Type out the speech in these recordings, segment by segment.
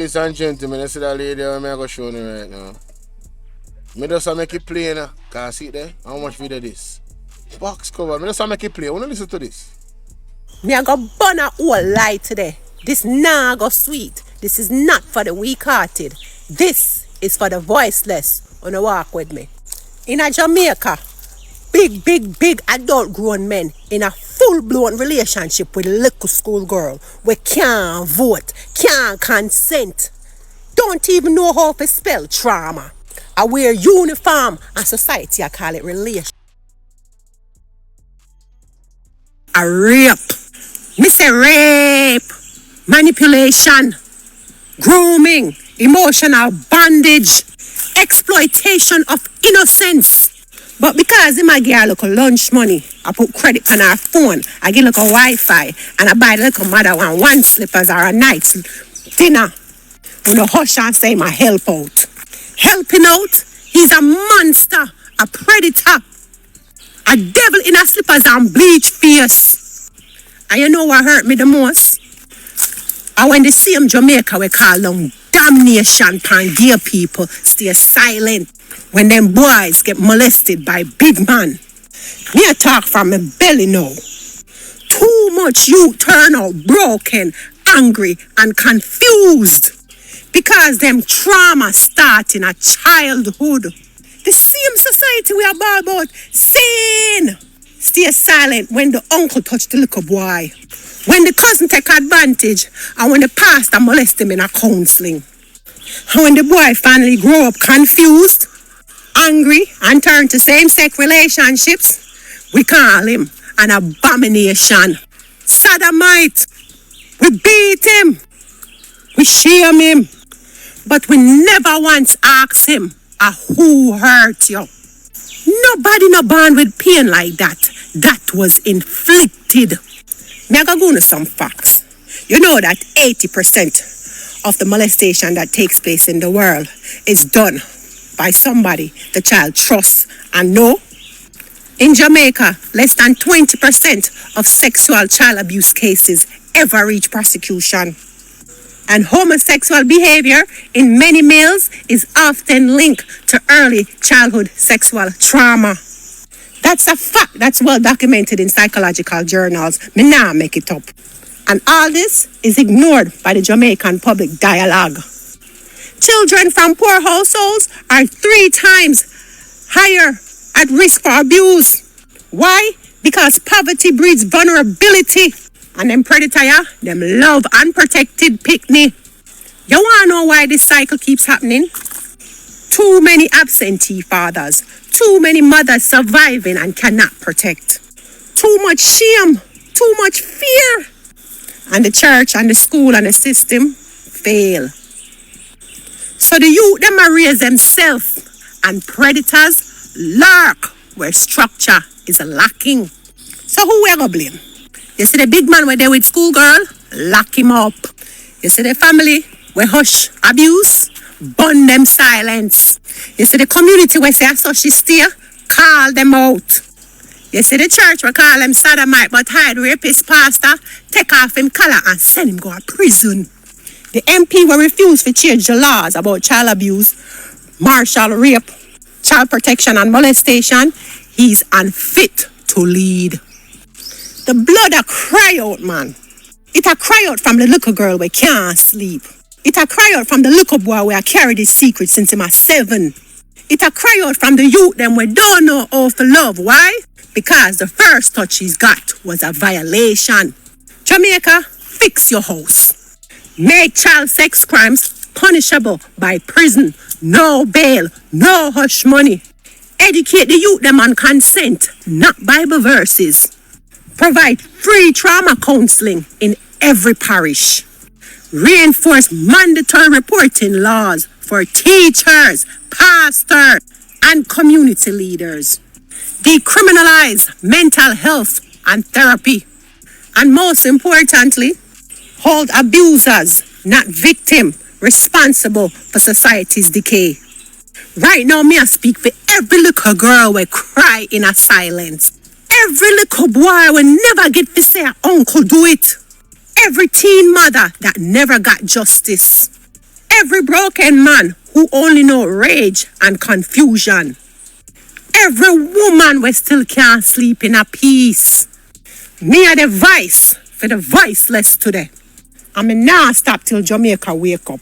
Ladies and gentlemen, I see that lady I'm going to show you right now. Me just make it play now. Can I see it there? How much video this? Box cover. Me just make it play. I want to listen to this. Me I go burn a whole lie today. This nah go sweet. This is not for the weak-hearted. This is for the voiceless. Wanna walk with me. In a Jamaica, big adult grown men in a full-blown relationship with a little school girl. We can't vote, can't consent, don't even know how to spell trauma. I wear uniform and society I call it relation. A rape. Me say rape, manipulation, grooming, emotional bondage, exploitation of innocence. But because him I give her look lunch money, I put credit on her phone, I give look a Wi-Fi, and I buy the little mother one slippers or a night's dinner. You know, hush and say my help out. Helping out, he's a monster, a predator, a devil in her slippers and bleach face. And you know what hurt me the most? I when the same Jamaica we call them damnation pan gay people stay silent when them boys get molested by big man. Me a talk from my belly now. Too much youth turn out broken, angry and confused because them trauma start in a childhood. The same society we are about sin. Stay silent when the uncle touch the little boy, when the cousin take advantage, and when the pastor molest him in a counseling. And when the boy finally grow up confused, angry, and turn to same-sex relationships, we call him an abomination. Sodomite. We beat him. We shame him. But we never once ask him, who hurt you? Nobody no born with pain like that. That was inflicted. Me I go into some facts. You know that 80% of the molestation that takes place in the world is done by somebody the child trusts and know. In Jamaica, less than 20% of sexual child abuse cases ever reach prosecution. And homosexual behavior in many males is often linked to early childhood sexual trauma. That's a fact that's well documented in psychological journals. Me nah make it up. And all this is ignored by the Jamaican public dialogue. Children from poor households are 3 times higher at risk for abuse. Why? Because poverty breeds vulnerability. And them predator, them love unprotected picnic. You wanna know why this cycle keeps happening? Too many absentee fathers, too many mothers surviving and cannot protect. Too much shame, too much fear. And the church and the school and the system fail. So the youth them a raise themselves and predators lurk where structure is lacking. So who we gonna blame? You see the big man where they with schoolgirl, lock him up. You see the family where hush abuse, burn them silence. You see the community where say so she steer, call them out. You see the church where call them sodomite but hide rapist pastor, take off him collar and send him go to prison. The MP will refuse to change the laws about child abuse, martial rape, child protection and molestation. He's unfit to lead. The blood a cry out, man. It a cry out from the little girl we can't sleep. It a cry out from the little boy where I carry this secret since he was 7. It a cry out from the youth them we don't know how to love. Why? Because the first touch he's got was a violation. Jamaica, fix your house. Make child sex crimes punishable by prison. No bail, no hush money. Educate the youth them on consent, not Bible verses. Provide free trauma counseling in every parish. Reinforce mandatory reporting laws for teachers, pastors, and community leaders. Decriminalize mental health and therapy. And most importantly, hold abusers, not victims, responsible for society's decay. Right now, me I speak for every little girl we cry in a silence. Every little boy will never get to say uncle do it. Every teen mother that never got justice. Every broken man who only know rage and confusion. Every woman we still can't sleep in a peace. Me are the voice for the voiceless today. And me now stop till Jamaica wake up.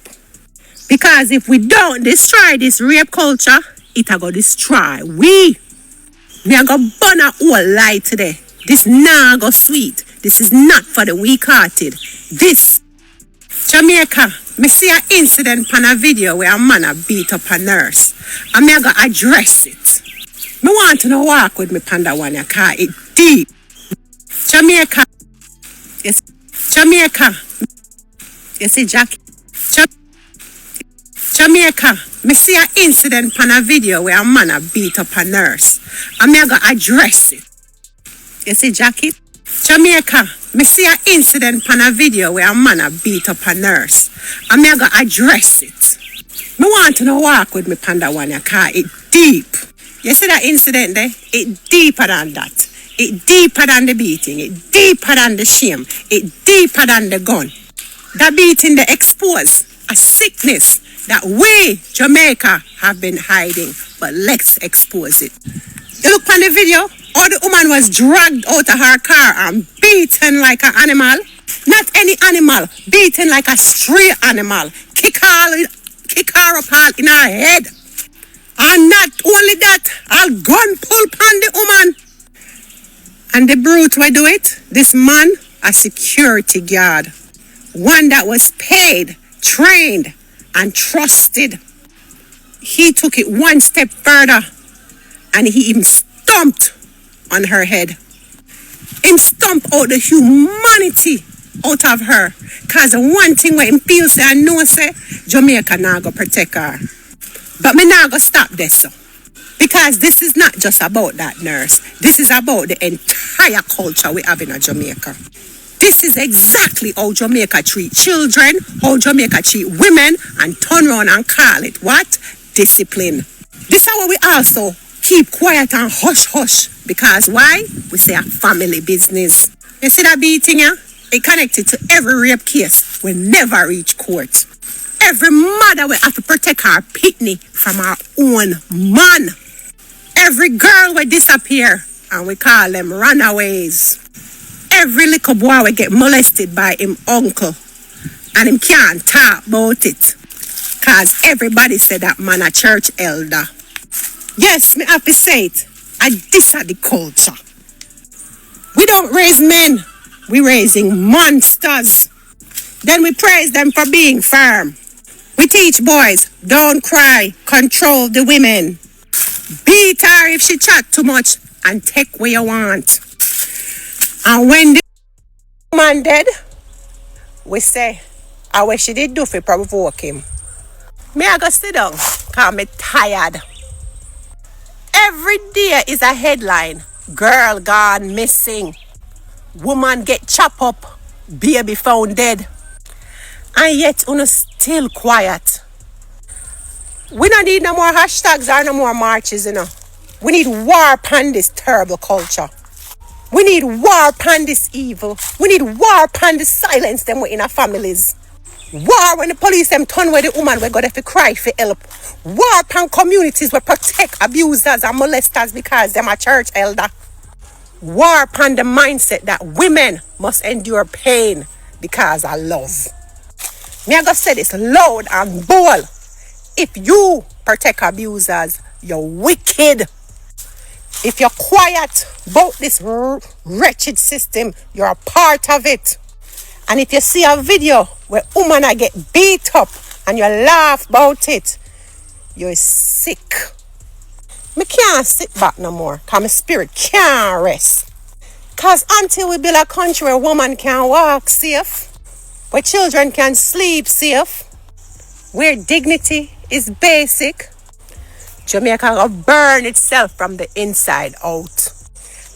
Because if we don't destroy this rape culture, it a go destroy we. We are going to burn a whole lie today. This nah go sweet. This is not for the weak-hearted. This, Jamaica, me see an incident on a video where a man a beat up a nurse. And me go address it. Me want to know walk with me panda one ya car it deep. Jamaica. Yes. Jamaica. You see Jackie. Jamaica, me see an incident on a video where a man a beat up a nurse. And me go address it. You see Jackie? Jamaica, me see an incident on a video where a man a beat up a nurse. And me go address it. Me want to know walk with me panda one ya car it deep. You see that incident there? It deeper than that. It deeper than the beating. It deeper than the shame. It deeper than the gun. That beating they expose a sickness that we, Jamaica, have been hiding. But let's expose it. You look on the video, how the woman was dragged out of her car and beaten like an animal. Not any animal, beaten like a stray animal. Kick her apart in her head. And not only that, a gun pull upon the woman. And the brute will do it. This man, a security guard. One that was paid, trained, and trusted. He took it one step further and he even stomped on her head. Him stomp out the humanity out of her. Cause the one thing where him feels say and know say Jamaica now go protect her. But me now go stop this so. Because this is not just about that nurse. This is about the entire culture we have in Jamaica. This is exactly how Jamaica treat children, how Jamaica treat women, and turn around and call it what? Discipline. This is how we also keep quiet and hush. Because why? We say a family business. You see that beating here? It connected to every rape case. We never reach court. Every mother will have to protect her pitney from her own man. Every girl will disappear and we call them runaways. Every little boy will get molested by him uncle and him can't talk about it. Cause everybody said that man a church elder. Yes, me have to say it. And this is the culture. We don't raise men. We raising monsters. Then we praise them for being firm. We teach boys, don't cry, control the women. Beat her if she chat too much and take what you want. And when the woman dead, we say, I wish she did do for provoke him. Me I go sit down, cause me tired. Every day is a headline. Girl gone missing. Woman get chopped up. Baby found dead. And yet una still quiet. We don't need no more hashtags or no more marches, you know. We need war upon this terrible culture. We need war upon this evil. We need war upon the silence them in our families. War when the police them turn where the woman we go there to cry for help. War upon communities where protect abusers and molesters because them a church elder. War upon the mindset that women must endure pain because of love. Me I go say this loud and bold. If you protect abusers, you're wicked. If you're quiet about this wretched system, you're a part of it. And if you see a video where women get beat up and you laugh about it, you're sick. Me can't sit back no more because my spirit can't rest. Because until we build a country where women can walk safe, where children can sleep safe, where dignity is basic, Jamaica will burn itself from the inside out.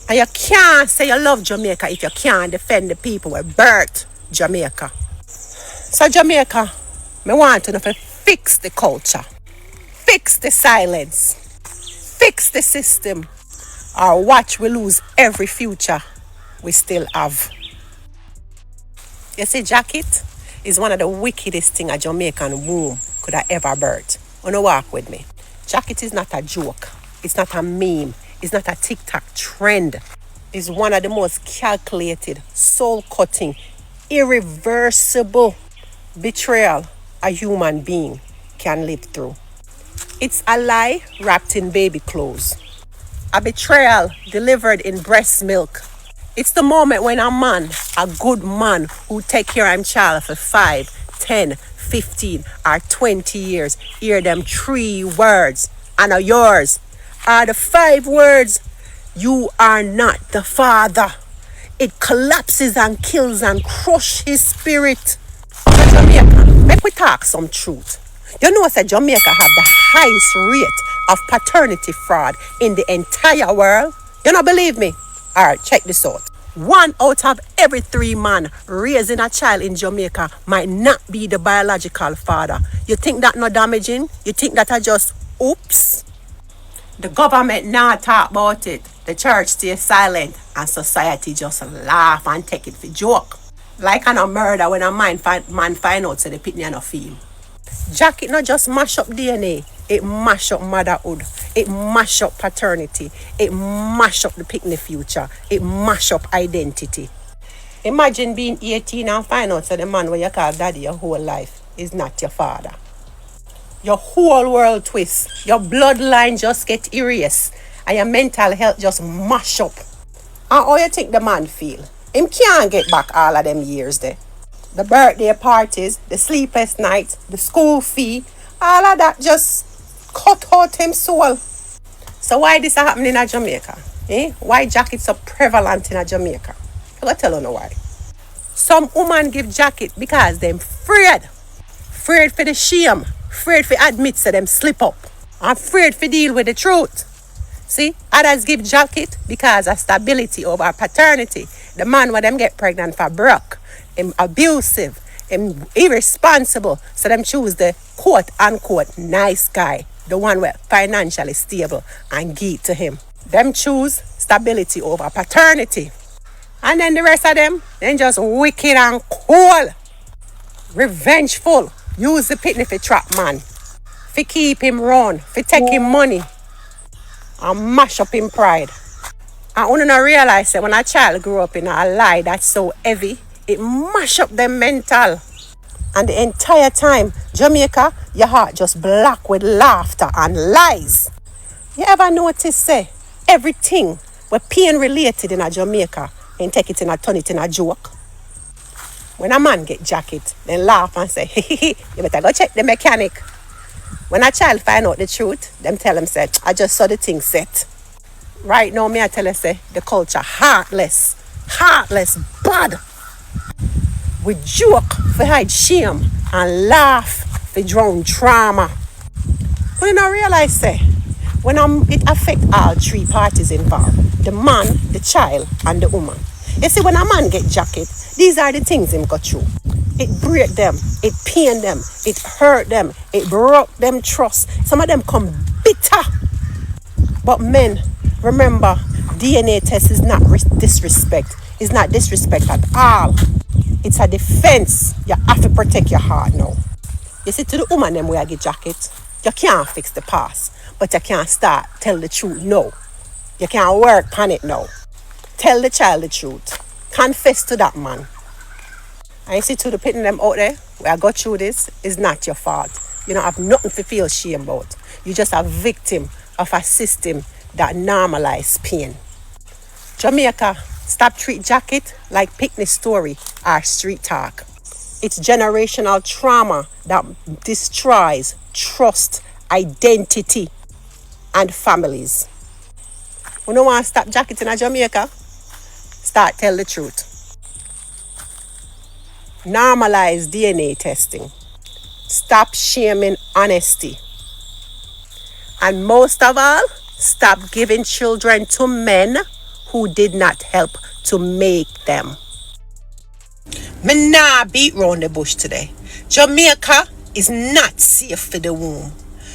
And you can't say you love Jamaica if you can't defend the people who birthed Jamaica. So Jamaica, me want to know if you fix the culture, fix the silence, fix the system, or watch we lose every future we still have. You see, jacket is one of the wickedest things a Jamaican womb. could I ever birth. Wanna walk with me? Jacket is not a joke. It's not a meme. It's not a TikTok trend. It's one of the most calculated, soul-cutting, irreversible betrayal a human being can live through. It's a lie wrapped in baby clothes. A betrayal delivered in breast milk. It's the moment when a man, a good man who take care of him child for 5, 10, 15 or 20 years, hear them 3 words and are yours. Are the 5 words, you are not the father. It collapses and kills and crushes his spirit. So Jamaica, make we talk some truth. You know that Jamaica have the highest rate of paternity fraud in the entire world? You don't believe me? Alright, check this out. 1 out of every 3 men raising a child in Jamaica might not be the biological father. You think that not damaging? You think that I just oops? The government not talk about it. The church stay silent and society just laugh and take it for joke. Like an a murder when a man find out so the pitney no feel. Jacket not just mash up DNA, it mash up motherhood, it mash up paternity, it mash up the picnic future, it mash up identity. Imagine being 18 and find out that the man where you call daddy your whole life is not your father. Your whole world twist, your bloodline just get erased, and your mental health just mash up. And how you think the man feel? Him can't get back all of them years there. The birthday parties, the sleepless nights, the school fee, all of that just cut out him soul. So why this happening in Jamaica? Why jacket so prevalent in Jamaica? I gotta tell you why. Some women give jacket because them afraid. Afraid for the shame. Afraid for admit so them slip up. I'm afraid for deal with the truth. See, others give jacket because of stability over paternity. The man when them get pregnant for broke, him abusive, him irresponsible. So them choose the quote unquote nice guy, the one where financially stable and give to him. Them choose stability over paternity. And then the rest of them, then just wicked and cool. Revengeful. Use the pitney for trap man. For keep him run. For take him money. And mash up him pride. And when you realize that when a child grew up in a lie that's so heavy, it mash up them mental. And the entire time, Jamaica, your heart just black with laughter and lies. You ever notice, say, everything with pain related in a Jamaica and take it and turn it in a joke? When a man get jacket, then laugh and say, you better go check the mechanic. When a child find out the truth, them tell him, say, I just saw the thing set. Right now, me I tell you, say, the culture heartless, bad. We joke for hide shame and laugh for drown trauma. But you don't realize, say, when it affect all 3 parties involved, the man, the child, and the woman. You see, when a man get jacket, these are the things him go through. It break them, it pain them, it hurt them, it broke them trust. Some of them come bitter. But men, remember, DNA test is not disrespect. It's not disrespect at all. It's a defense. You have to protect your heart now. You see, to the woman them where I get jacket, you can't fix the past, but you can't start tell the truth no. You can't work on it now. Tell the child the truth. Confess to that man. And you see, to the pitting them out there, where I got through this, is not your fault. You don't have nothing to feel shame about. You're just a victim of a system that normalize pain. Jamaica, stop treat jacket like picnic story or street talk. It's generational trauma that destroys trust, identity, and families. We don't want to stop jacket in Jamaica. Start tell the truth. Normalize DNA testing. Stop shaming honesty. And most of all, stop giving children to men who did not help to make them. Me nah beat round the bush today. Jamaica is not safe for the womb.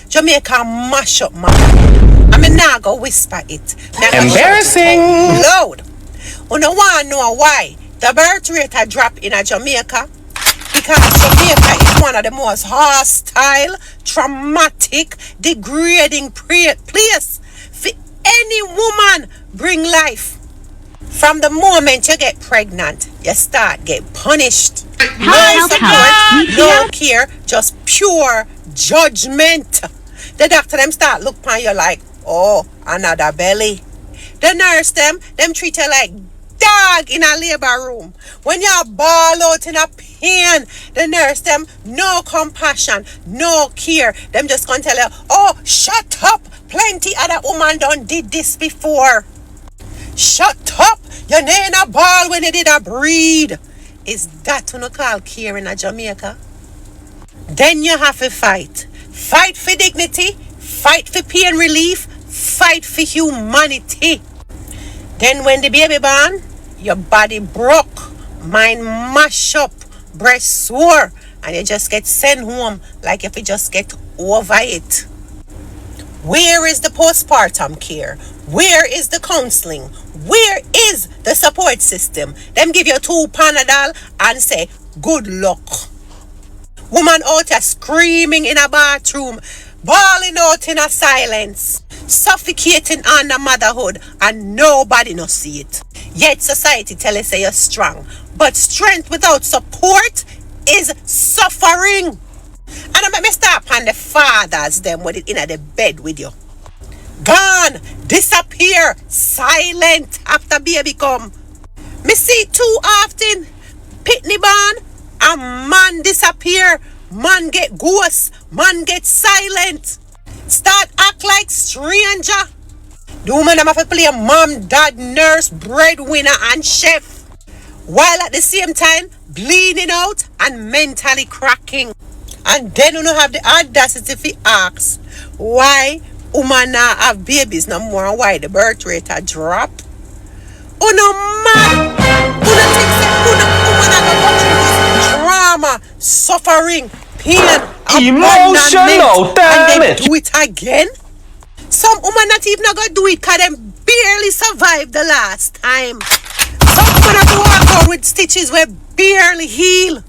Jamaica mash up my head. I mean, nah go whisper it. Embarrassing. Loud. You don't want to know why the birth rate a drop in a Jamaica? Because Jamaica is one of the most hostile, traumatic, degrading place for any woman bring life. From the moment you get pregnant, you start get punished. No support, no care, just pure judgment. The doctor them start look upon you like, oh, another belly. The nurse them treat you like dog in a labor room. When you ball out in a pain, the nurse them no compassion, no care. Them just gonna tell you, oh, shut up. Plenty other woman done did this before. Shut up. You ain't a ball when you did a breed. Is that what you call care in a Jamaica? Then you have to fight. Fight for dignity, fight for pain relief, fight for humanity. Then when the baby born, your body broke, mind mash up, breast sore, and you just get sent home like if you just get over it. Where is the postpartum care? Where is the counseling? Where is the support system? Them give you 2 Panadol and say, good luck. Woman out here screaming in a bathroom, bawling out in a silence, suffocating under motherhood, and nobody no see it. Yet society tell you say you're strong. But strength without support is suffering. And I make me start on the fathers them with it in the bed with you. Gone, disappear, silent after baby come. Me see too often, pitney born, a man disappear, man get ghost, man get silent. Start act like stranger. The woman them have to play mom, dad, nurse, breadwinner, and chef. While at the same time, bleeding out and mentally cracking. And then you have the audacity to ask why women now have babies no more and why the birth rate a drop. Oh no man! Who don't think that woman trauma, suffering, pain, emotional and then damage. do it again? Some women not even gonna do it because them barely survived the last time. Some women have to walk around with stitches where barely heal.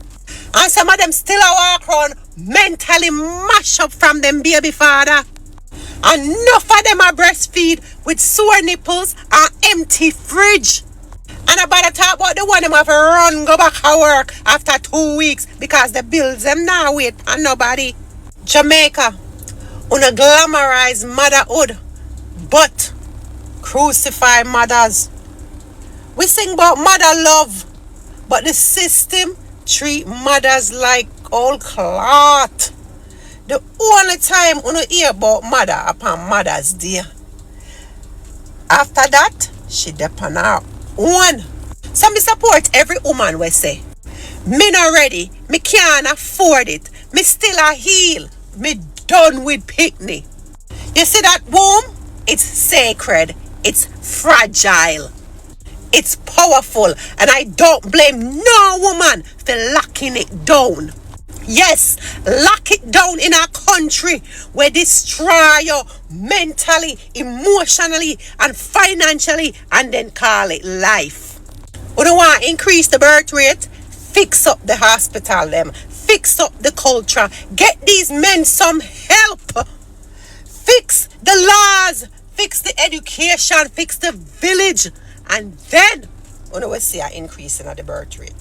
And some of them still a walk around mentally mash up from them baby father. And enough of them are breastfeed with sore nipples and empty fridge. And about to talk about the one them have to run go back to work after 2 weeks because the bills them now wait and nobody. Jamaica, una glamorize motherhood, but crucify mothers. We sing about mother love, but the system treat mothers like old cloth. The only time we hear about mother upon Mother's Day. After that, she depend on her own. So me support every woman we say, me not ready, me can't afford it, me still a heal, me done with picnic. You see that womb? It's sacred, it's fragile, it's powerful, and I don't blame no woman for locking it down. Yes, lock it down in our country where destroy you mentally, emotionally, and financially, and then call it life. We don't want to increase the birth rate, fix up the hospital them, fix up the culture, get these men some help, fix the laws, fix the education, fix the village, and then we will see an increase in the birth rate.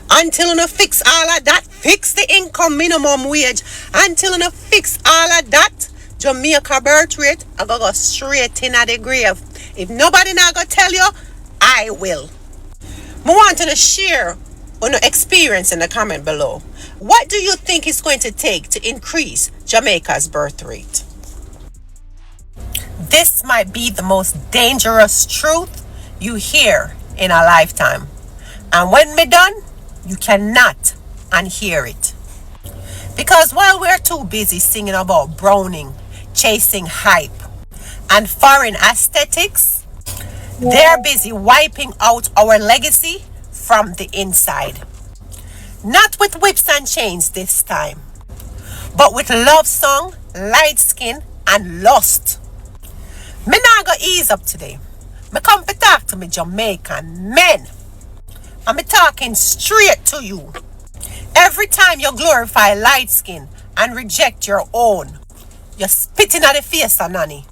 Until you fix all of that, fix the income minimum wage. Until you fix all of that, Jamaica birth rate, I go straight in at the grave. If nobody now go tell you, I will. I want you to share on your experience in the comment below. What do you think it's going to take to increase Jamaica's birth rate? This might be the most dangerous truth you hear in a lifetime. And when me done, you cannot unhear it. Because while we're too busy singing about Browning, chasing hype, and foreign aesthetics, they're busy wiping out our legacy from the inside. Not with whips and chains this time, but with love song, light skin, and lust. Me not go ease up today. Me come to talk to me Jamaican men. I'm talking straight to you. Every time you glorify light skin and reject your own, you're spitting at the face of nanny.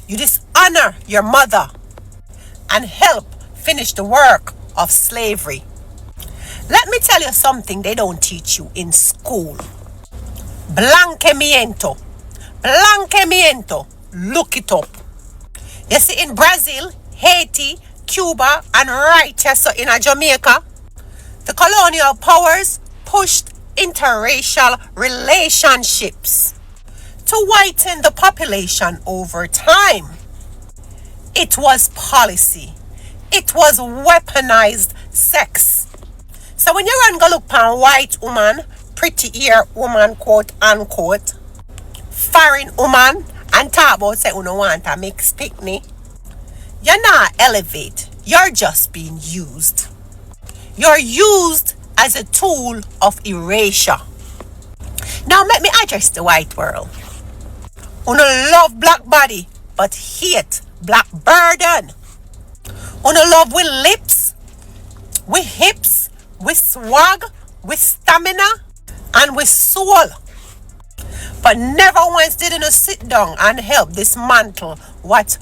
You dishonor your mother and help finish the work of slavery. Let me tell you something they don't teach you in school. Blanqueamiento. Blanqueamiento. Look it up. You see, in Brazil, Haiti, Cuba, and right here so in Jamaica, the colonial powers pushed interracial relationships to whiten the population over time. It was policy. It was weaponized sex. So when you run go look pan white woman, pretty ear woman, quote unquote, foreign woman, and talk about say you don't want a mixed picnic, you're not elevate. You're just being used. You're used as a tool of erasure. Now let me address the white world. Who no love black body, but hate black burden. Who no love with lips, with hips, with swag, with stamina, and with soul. But never once did you sit down and help dismantle what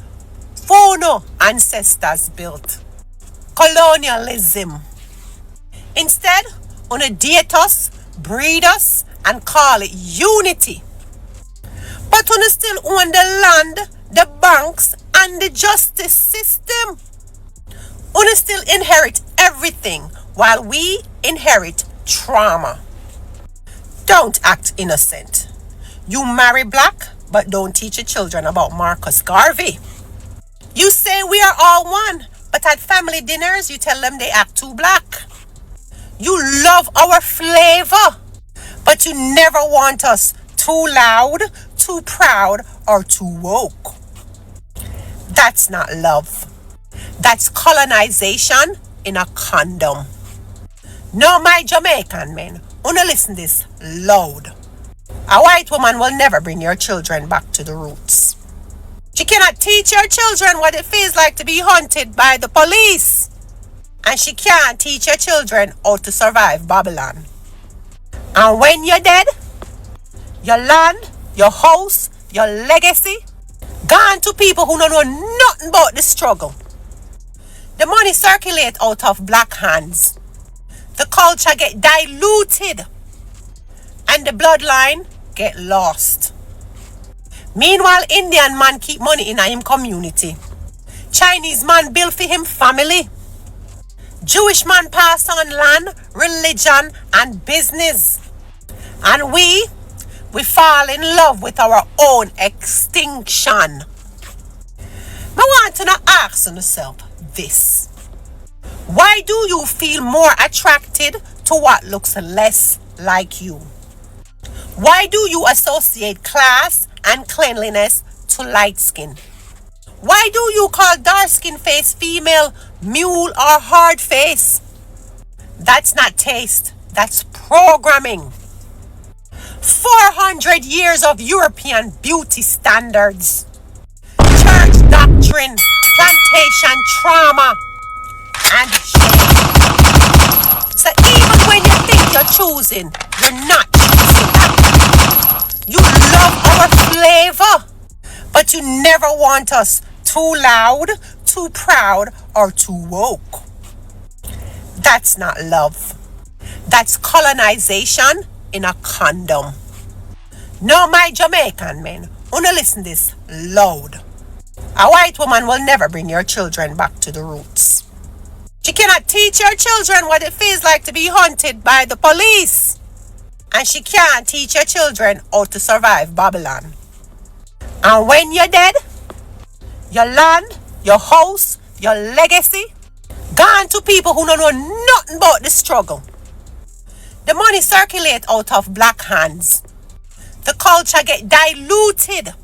Fono ancestors built. Colonialism. Instead, you date us, breed us, and call it unity. But you still own the land, the banks, and the justice system. You still inherit everything while we inherit trauma. Don't act innocent. You marry black, but don't teach your children about Marcus Garvey. You say we are all one, but at family dinners you tell them they act too black. You love our flavor, but you never want us too loud, too proud, or too woke. That's not love. That's colonization in a condom. No, my Jamaican men, wanna listen this loud. A white woman will never bring your children back to the roots. She cannot teach your children what it feels like to be hunted by the police. And she can't teach your children how to survive Babylon. And when you're dead, your land, your house, your legacy, gone to people who don't know nothing about the struggle. The money circulate out of black hands. The culture get diluted. And the bloodline get lost. Meanwhile, Indian man keep money in him community. Chinese man build for him family. Jewish man pass on land, religion, and business. And we fall in love with our own extinction. I want to ask yourself this. Why do you feel more attracted to what looks less like you? Why do you associate class and cleanliness to light skin? Why do you call dark skin face female, mule, or hard face? That's not taste, that's programming. 400 years of European beauty standards, church doctrine, plantation trauma, and shame. So even when you think you're choosing, you're not choosing. You love our flavor, but you never want us too loud, too proud, or too woke. That's not love. That's colonization in a condom. No, my Jamaican men, wanna listen this loud. A white woman will never bring your children back to the roots. She cannot teach your children what it feels like to be hunted by the police. And she can't teach your children how to survive Babylon. And when you're dead, your land, your house, your legacy, gone to people who don't know nothing about the struggle. The money circulate out of black hands. The culture get diluted.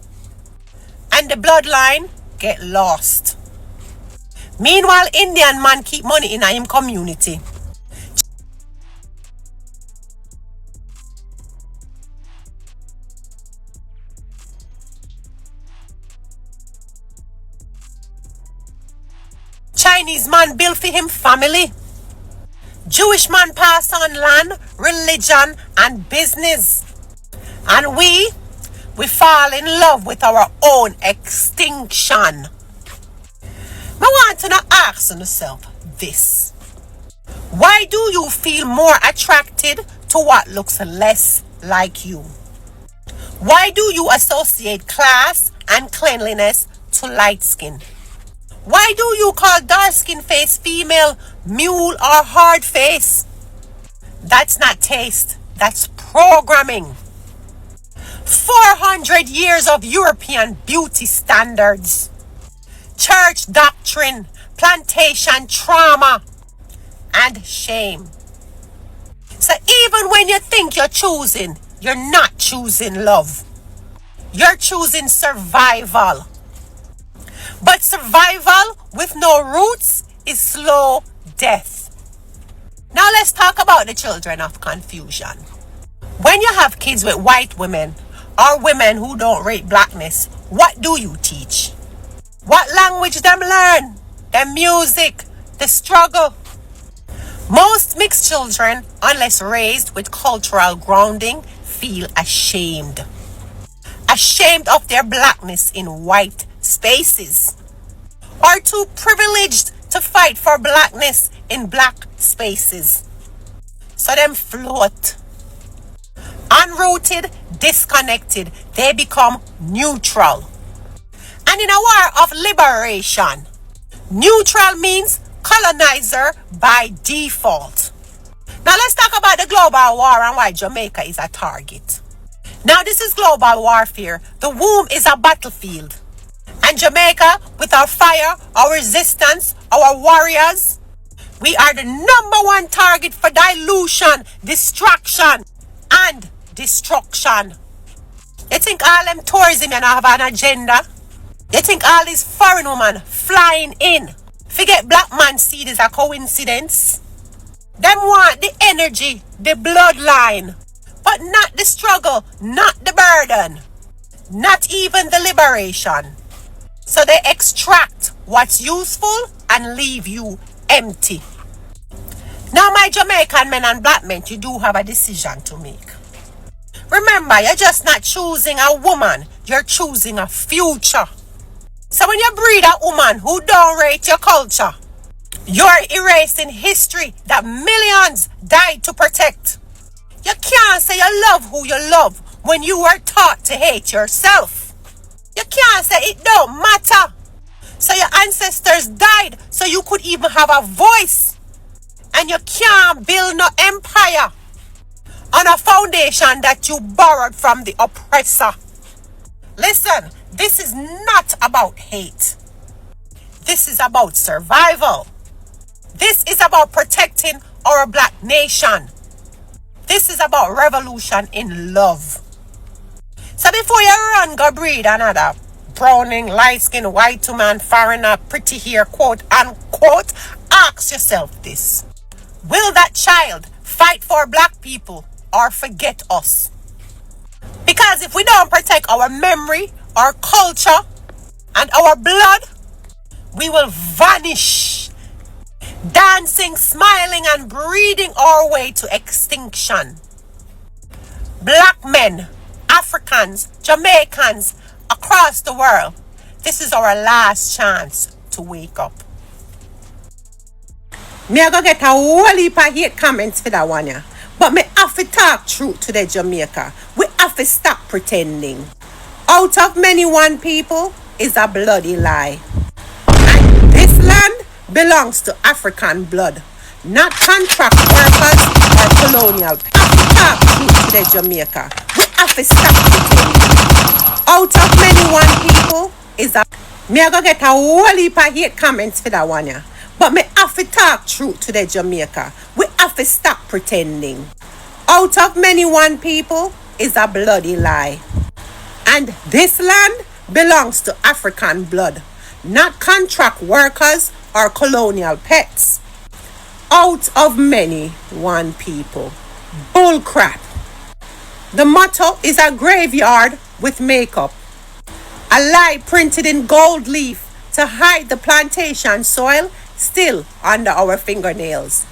And the bloodline get lost. Meanwhile, Indian man keep money in him community. Chinese man build for him family. Jewish man pass on land, religion, and business. And we fall in love with our own extinction. I want to now ask yourself this. Why do you feel more attracted to what looks less like you? Why do you associate class and cleanliness to light skin? Why do you call dark skin face female mule or hard face? That's not taste, that's programming. 400 years of European beauty standards, church doctrine, plantation trauma, and shame. So even when you think you're choosing, you're not choosing love. You're choosing survival. But survival with no roots is slow death. Now let's talk about the children of confusion. When you have kids with white women or women who don't rate blackness, what do you teach? What language them learn? The music, the struggle. Most mixed children, unless raised with cultural grounding, feel ashamed. Ashamed of their blackness in white spaces. Or too privileged to fight for blackness in black spaces. So them float. Unrooted, disconnected, they become neutral. And in a war of liberation, neutral means colonizer by default. Now let's talk about the global war and why Jamaica is a target. Now this is global warfare. The womb is a battlefield. And Jamaica, with our fire, our resistance, our warriors, we are the #1 target for dilution, distraction, and destruction. You think all them tourism and have an agenda? You think all these foreign women flying in forget black man seed is a coincidence? Them want the energy, the bloodline, but not the struggle, not the burden, not even the liberation. So they extract what's useful and leave you empty. Now my Jamaican men and black men, you do have a decision to make. Remember, you're just not choosing a woman, you're choosing a future. So when you breed a woman who don't rate your culture, you're erasing history that millions died to protect. You can't say you love who you love when you were taught to hate yourself. You can't say it don't matter. So your ancestors died so you could even have a voice. And you can't build no empire on a foundation that you borrowed from the oppressor. Listen, this is not about hate. This is about survival. This is about protecting our black nation. This is about revolution in love. So before you run, go breed another browning, light-skinned, white woman, foreigner, pretty hair, quote unquote, ask yourself this. Will that child fight for black people or forget us? Because if we don't protect our memory, our culture, and our blood, we will vanish. Dancing, smiling, and breeding our way to extinction. Black men, Africans, Jamaicans, across the world, this is our last chance to wake up. Me I go get a whole heap of hate comments for that one, yeah. But me have to talk truth to the Jamaica. We have to stop pretending. Out of many one people is a bloody lie. And this land belongs to African blood, not contract workers or colonial. We have to talk truth to the Jamaica. We have to stop pretending. Out of many one people is a... Me I go get a whole heap of hate comments for that one, yeah. But me have to talk truth to the Jamaica. We have to stop pretending. Out of many one people is a bloody lie. And this land belongs to African blood, not contract workers or colonial pets. Out of many one people. Bull crap. The motto is a graveyard with makeup. A lie printed in gold leaf to hide the plantation soil still under our fingernails.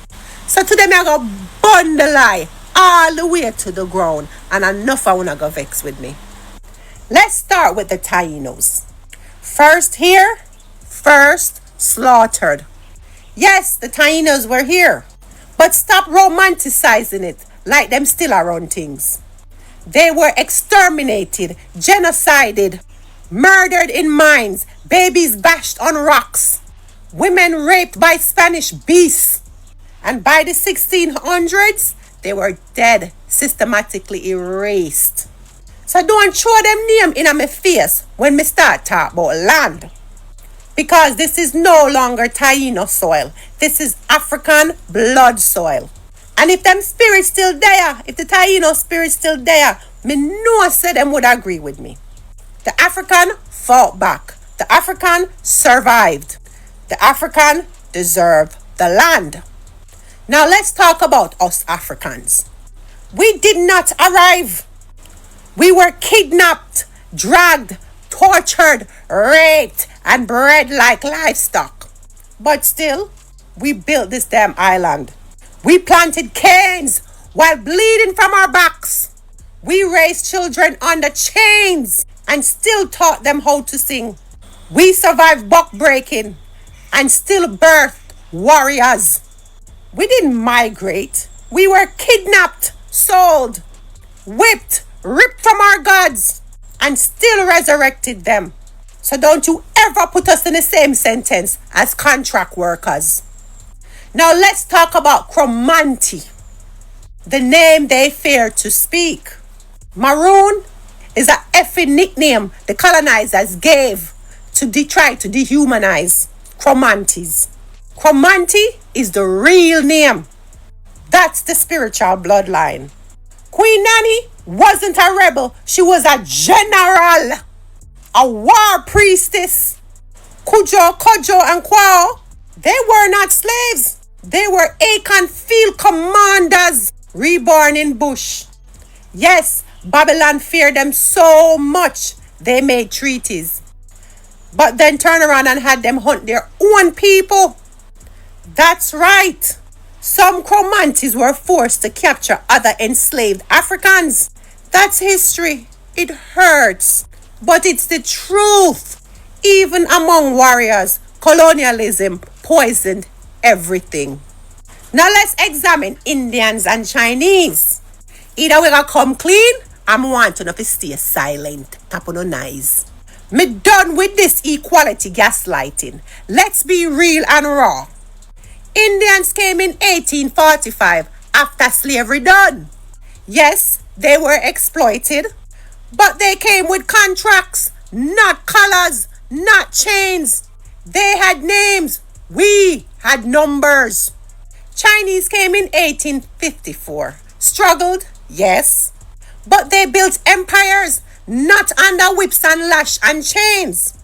So today me I go burn the lie all the way to the ground, and enough I wanna go vex with me. Let's start with the Tainos. First here, first slaughtered. Yes, the Tainos were here, but stop romanticizing it like them still around things. They were exterminated, genocided, murdered in mines, babies bashed on rocks, women raped by Spanish beasts. And by the 1600s, they were dead, systematically erased. So don't throw them name in my face when me start talk about land. Because this is no longer Taino soil. This is African blood soil. And if them spirits still there, if the Taino spirits still there, me know say them would agree with me. The African fought back. The African survived. The African deserved the land. Now let's talk about us Africans. We did not arrive. We were kidnapped, dragged, tortured, raped, and bred like livestock. But still, we built this damn island. We planted canes while bleeding from our backs. We raised children under chains and still taught them how to sing. We survived buck breaking and still birthed warriors. We didn't migrate. We were kidnapped, sold, whipped, ripped from our gods, and still resurrected them. So don't you ever put us in the same sentence as contract workers. Now let's talk about Cromanti, the name they fear to speak. Maroon is a effing nickname the colonizers gave to try to dehumanize Cromantis. Cromanti is the real name. That's the spiritual bloodline. Queen Nanny wasn't a rebel. She was a general, a war priestess. Kujo, Kojo, and Kwao, they were not slaves. They were Akan field commanders reborn in bush. Yes, Babylon feared them so much they made treaties. But then turn around and had them hunt their own people. That's right. Some Cromantis were forced to capture other enslaved Africans. That's history. It hurts. But it's the truth. Even among warriors, colonialism poisoned everything. Now let's examine Indians and Chinese. Either we gonna come clean, I'm wanting to stay silent. Tap on no nice. Me done with this equality gaslighting. Let's be real and raw. Indians came in 1845 after slavery done. Yes, they were exploited, but they came with contracts, not colors, not chains. They had names. We had numbers. Chinese came in 1854. Struggled, yes, but they built empires, not under whips and lash and chains.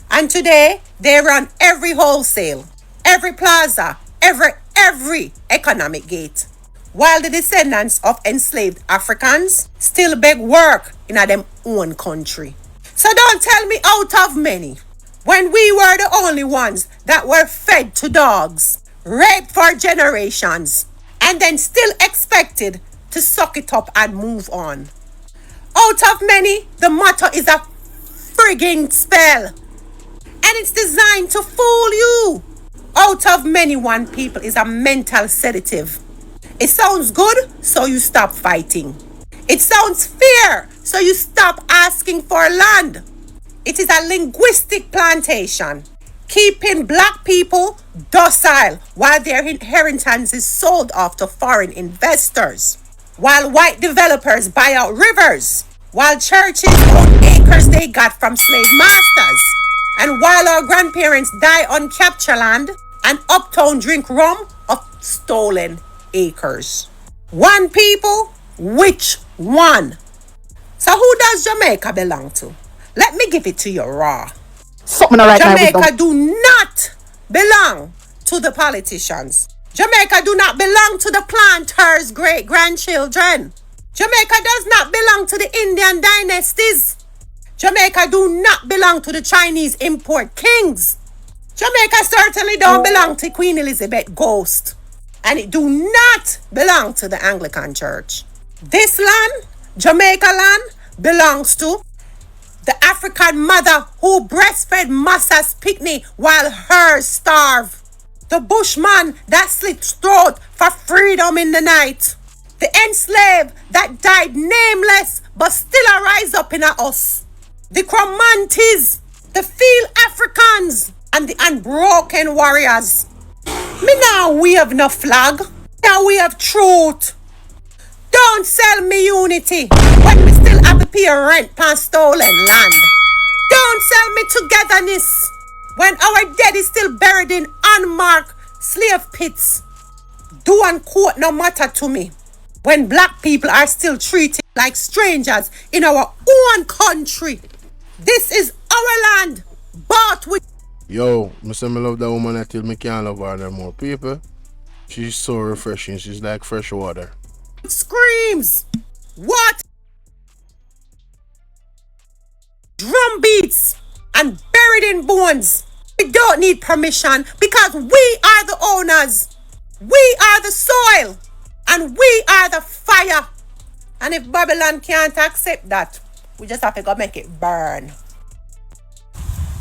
And today, they run every wholesale, every plaza, every economic gate. While the descendants of enslaved Africans still beg work in them own country. So don't tell me out of many, when we were the only ones that were fed to dogs, raped for generations, and then still expected to suck it up and move on. Out of many, the motto is a frigging spell. And it's designed to fool you. Out of many, one people is a mental sedative. It sounds good, so you stop fighting. It sounds fair, so you stop asking for land. It is a linguistic plantation, keeping black people docile while their inheritance is sold off to foreign investors. While white developers buy out rivers, while churches own acres they got from slave masters, and while our grandparents die on capture land and uptown drink rum of stolen acres. One people, which one? So who does Jamaica belong to? Let me give it to you raw. Jamaica do not belong to the politicians. Jamaica do not belong to the planters' great-grandchildren. Jamaica does not belong to the Indian dynasties. Jamaica do not belong to the Chinese import kings. Jamaica certainly don't belong to Queen Elizabeth ghost. And it do not belong to the Anglican Church. This land, Jamaica land, belongs to the African mother who breastfed Massa's picnic while hers starved. The bushman that slit throat for freedom in the night. The enslaved that died nameless but still arise up in us. The Cromantes, the field Africans, and the unbroken warriors. Me now wave no flag. Now we have truth. Don't sell me unity when we still have to pay rent on stolen land. Don't sell me togetherness when our dead is still buried in unmarked slave pits. Do and quote no matter to me when black people are still treated like strangers in our own country. This is our land, bought with. Yo, I say I love that woman until I can't love her no more. People, she's so refreshing. She's like fresh water. Screams. What? Drum beats and buried in bones. We don't need permission because we are the owners. We are the soil and we are the fire. And if Babylon can't accept that, we just have to go make it burn.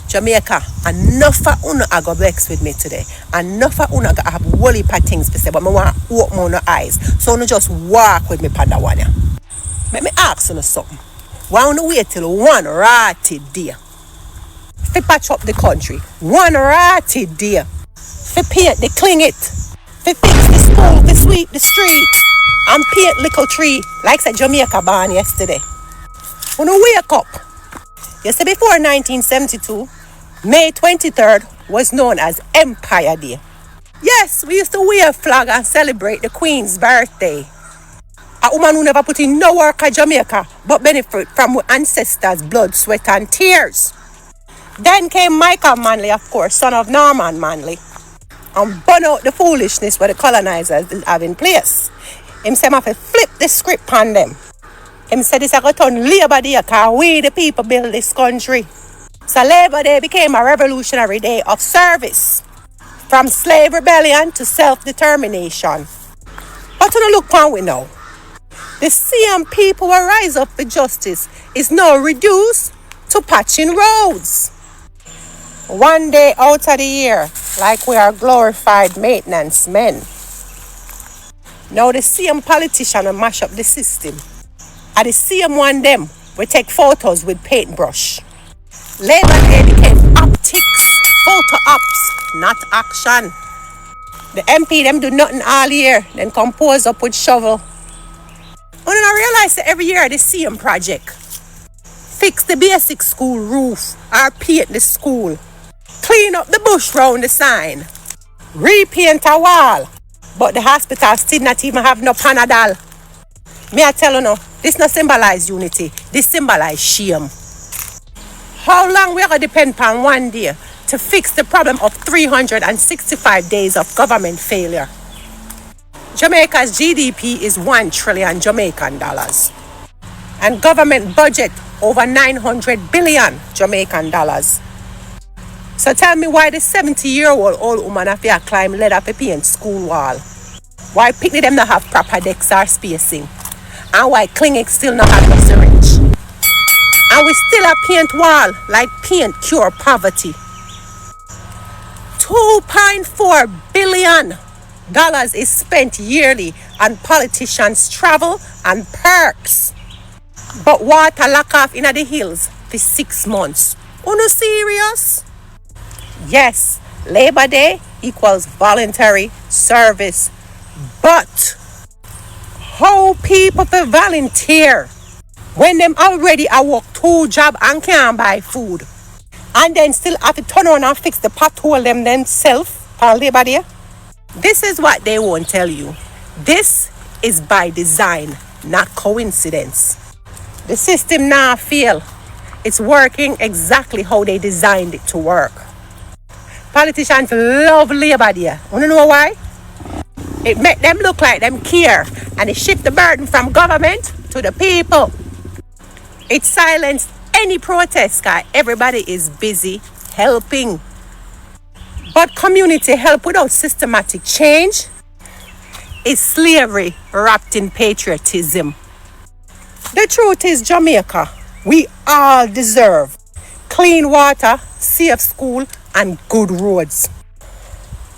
Jamaica, enough of una are go vex with me today. Enough of una go have whole heap of things to say, but I want to open my eyes. So una just walk with me panda one. Let me ask you something. Why don't you wait till one ratty day? To patch up the country. One ratty day. To paint the cling it. To fix the school, to sweep the street. And paint little tree like said Jamaica born yesterday. When you wake up. You see, before 1972, May 23rd was known as Empire Day. Yes, we used to wear a flag and celebrate the Queen's birthday. A woman who never put in no work at Jamaica but benefit from her ancestors' blood, sweat and tears. Then came Michael Manley, of course, son of Norman Manley, and burn out the foolishness where the colonizers have in place. Him say, "I flip the script on them." Him said, "This is going to turn Labor Day because we the people build this country." So Labor Day became a revolutionary day of service. From slave rebellion to self-determination. But to look on we now. The same people who rise up for justice is now reduced to patching roads. One day out of the year, like we are glorified maintenance men. Now the same politician will mash up the system. And the same one them will take photos with paintbrush. Labor Day became optics, photo ops, not action. The MP them do nothing all year, then compose up with shovel. And then I realize that every year the same project. Fix the basic school roof or paint the school. Clean up the bush round the sign. Repaint a wall. But the hospital still not even have no Panadol. Me I tell you no, this not symbolize unity, this symbolize shame. How long we are going to depend on one day to fix the problem of 365 days of government failure? Jamaica's GDP is 1 trillion Jamaican dollars. And government budget over 900 billion Jamaican dollars. So tell me why the 70-year-old old woman have to climb ladder to paint school wall? Why picnic them not have proper decks or spacing? And why clinic still not have no syringe? And we still a paint wall like paint cure poverty. $2.4 billion is spent yearly on politicians' travel and perks. But water lock off in the hills for 6 months. Uno serious? Yes, Labor Day equals voluntary service. But how people to volunteer when them already a work 2 jobs and can't buy food? And then still have to turn on and fix the pothole themselves for Labor Day? This is what they won't tell you. This is by design, not coincidence. The system now fail. It's working exactly how they designed it to work. Politicians love Labor Day. Want to know why? It make them look like them care and it shift the burden from government to the people. It silenced any protest because everybody is busy helping. But community help without systematic change is slavery wrapped in patriotism. The truth is, Jamaica, we all deserve clean water, safe school, and good roads.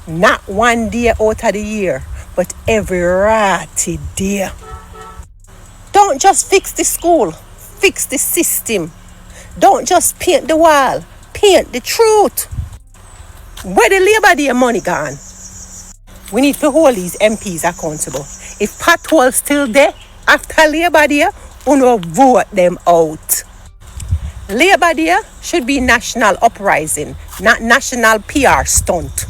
Not one day out of the year, but every ratty day. Don't just fix the school, fix the system. Don't just paint the wall, paint the truth. Where the Labour Day money gone? We need to hold these MPs accountable. If potholes still there after Labour Day, we no vote them out. Labour Day should be national uprising, not national PR stunt.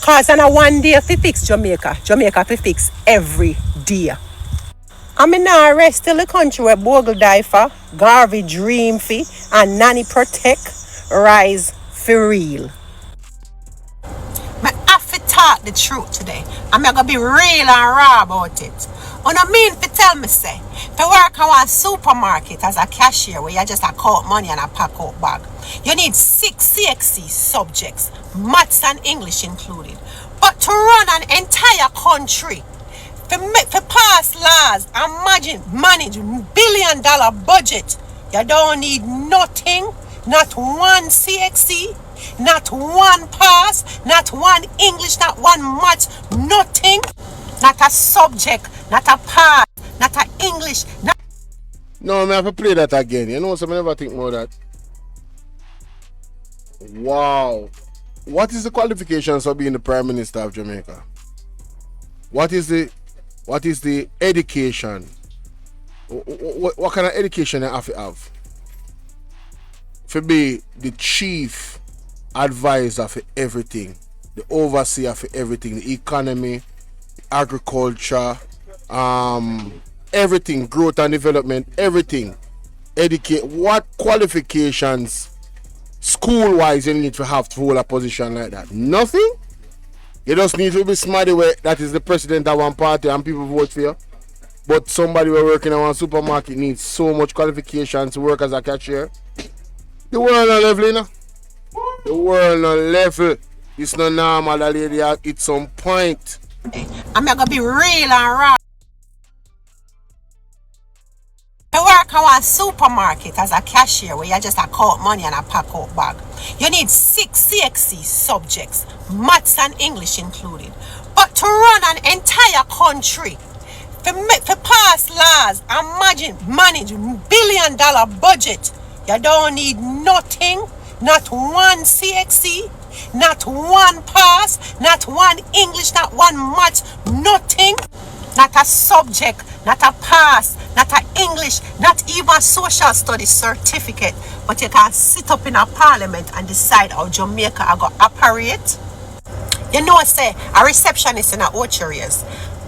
Cause on a one day fi fix Jamaica, Jamaica fi fix every day. I mean now rest till the country where Bogle die for, Garvey dream fi, and Nanny protect, rise for real. I have to talk the truth today. I'm gonna be real and raw about it. On a mean to tell me say, if you work in one supermarket as a cashier where you just a count money and a pack out bag, you need 6 CXC subjects, maths and English included. But to run an entire country, to pass laws and manage $1 billion budget, you don't need nothing, not one CXC, not one pass, not one English, not one maths, nothing, not a subject, not a pass, not a English, not... No, I have to play that again. You know, so I never think more of that. Wow. What is the qualifications for being the Prime Minister of Jamaica? What is the education? What kind of education you have to have? To be the chief advisor for everything, the overseer for everything, the economy, agriculture, everything, growth and development, everything. Educate. What qualifications school-wise you need to have to hold a position like that? Nothing. You just need to be smart where that is the president of one party and people vote for you. But somebody who working in one supermarket needs so much qualifications to work as a cashier. The world not level, you know. The world not level. It's not normal that lady at some point. I'm gonna be real and raw. I work in one supermarket as a cashier where you just a count money and a pack out bag. You need 6 CXC subjects, maths and English included. But to run an entire country, to pass laws and manage $1 billion budget, you don't need nothing, not one CXC, not one pass, not one English, not one maths, nothing, not a subject, not a pass, not a English, not even social studies certificate. But you can sit up in a parliament and decide how Jamaica are going to operate. You know, say, a receptionist in a orchards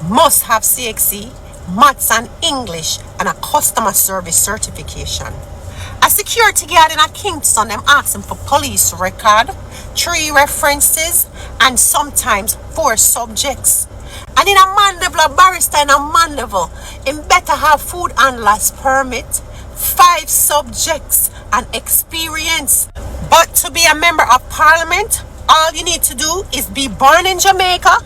must have CXC, maths and English, and a customer service certification. A security guard in a Kingston, them asking for police record, 3 references, and sometimes 4 subjects. And in a man level, a barrister in a man level, him better have food handler's permit, 5 subjects, and experience. But to be a member of parliament, all you need to do is be born in Jamaica,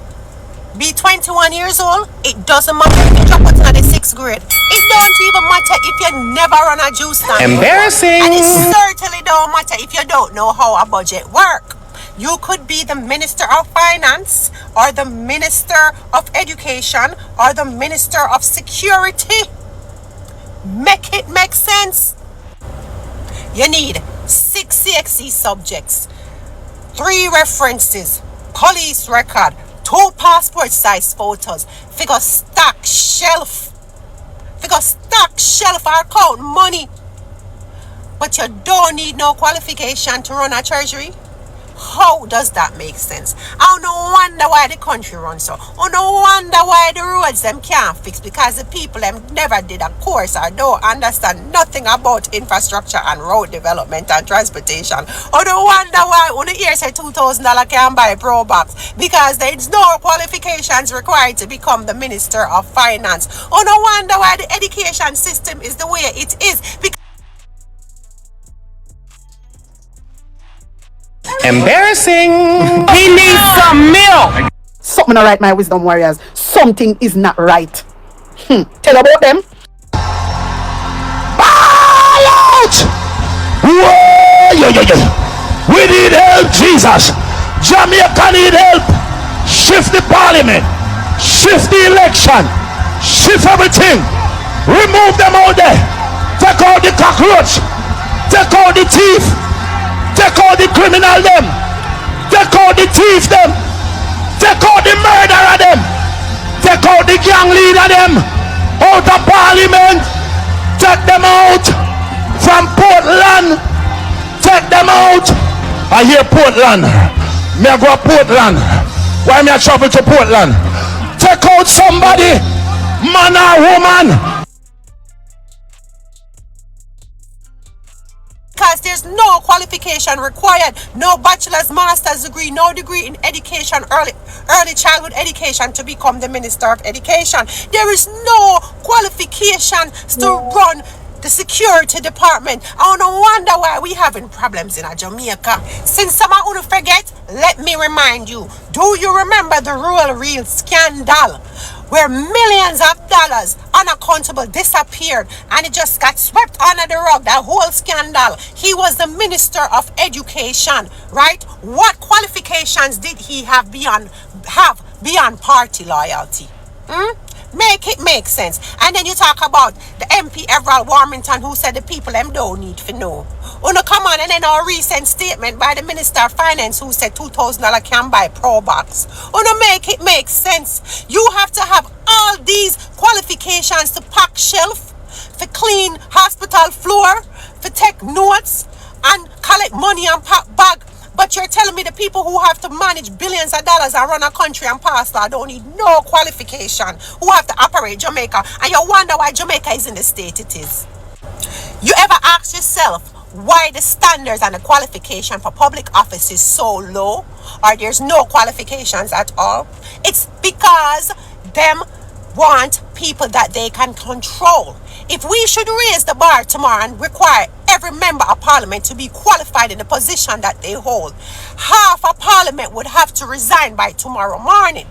be 21 years old. It doesn't matter if you drop out in the 6th grade. It don't even matter if you never run a juice stand. Embarrassing. And it certainly don't matter if you don't know how a budget works. You could be the Minister of Finance, or the Minister of Education, or the Minister of Security. Make it make sense. You need 6 CXC subjects, 3 references, police record, 2 passport size photos, figure stock shelf or count money. But you don't need no qualification to run a treasury. How does that make sense? I no wonder why the country runs so. I no wonder why the roads them can't fix, because the people them never did a course or don't understand nothing about infrastructure and road development and transportation. I no wonder why on the year say $2,000 can buy Pro Box, because there's no qualifications required to become the Minister of Finance. I no wonder why the education system is the way it is. Embarrassing. He needs some milk. Something not right, my wisdom warriors. Something is not right. Tell about them. We need help, Jesus. Jamaica need help. Shift the parliament. Shift the election. Shift everything. Remove them out there. Take out the cockroach. Take out the thief. Take out the criminal them. Take out the thief them. Take out the murderer them. Take out the gang leader them. Out of parliament. Take them out from Portland. Take them out. I hear Portland. Me I go to Portland. Why me I travel to Portland? Take out somebody, man or woman. Because there's no qualification required, no bachelor's, master's degree, no degree in education, early childhood education to become the Minister of Education. There is no qualification to run the security department. I don't wonder why we having problems in Jamaica. Since some of you forget, let me remind you. Do you remember the Rural Real scandal? Where millions of dollars unaccountable disappeared and it just got swept under the rug, that whole scandal. He was the Minister of Education, right? What qualifications did he have beyond party loyalty? Make it make sense. And then you talk about the MP Everald Warmington who said the people them don't need to know. Uno come on, and then our recent statement by the Minister of Finance who said $2,000 can buy Pro Box. Uno make it make sense. You have to have all these qualifications to pack shelf, for clean hospital floor, for take notes and collect money and pack bag. But you're telling me the people who have to manage billions of dollars and run a country and pass law don't need no qualification, who have to operate Jamaica, and you wonder why Jamaica is in the state it is. You ever ask yourself why the standards and the qualification for public office is so low, or there's no qualifications at all? It's because them want people that they can control. If we should raise the bar tomorrow and require every member of parliament to be qualified in the position that they hold, half of parliament would have to resign by tomorrow morning.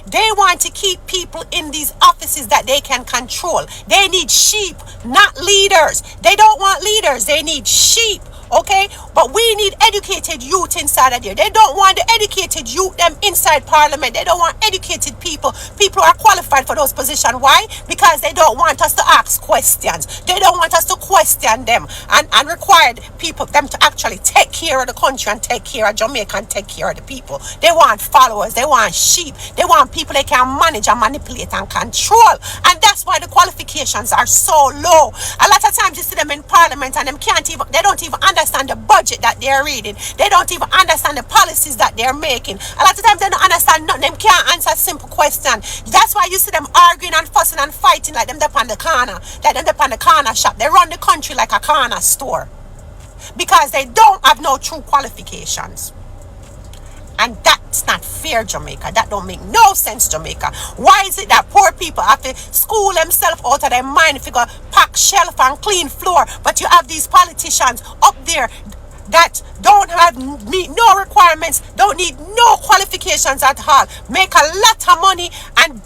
They want to keep people in these offices that they can control. They need sheep, not leaders. They don't want leaders, they need sheep. Okay, but we need educated youth inside of there. They don't want the educated youth them inside parliament. They don't want educated people who are qualified for those positions. Why? Because they don't want us to ask questions. They don't want us to question them and require them to actually take care of the country and take care of Jamaica and take care of the people. They want followers, they want sheep, they want people they can manage and manipulate and control. And that's why the qualifications are so low. A lot of times you see them in parliament and they don't even understand the budget that they're reading. They don't even understand the policies that they're making. A lot of times they don't understand nothing. Them can't answer simple questions. That's why you see them arguing and fussing and fighting like them up on the corner. Like them up on the corner shop. They run the country like a corner store. Because they don't have no true qualifications. And that's not fair, Jamaica. That don't make no sense, Jamaica. Why is it that poor people have to school themselves out of their mind if you go pack shelf and clean floor, but you have these politicians up there that don't meet no requirements, don't need no qualifications at all, make a lot of money and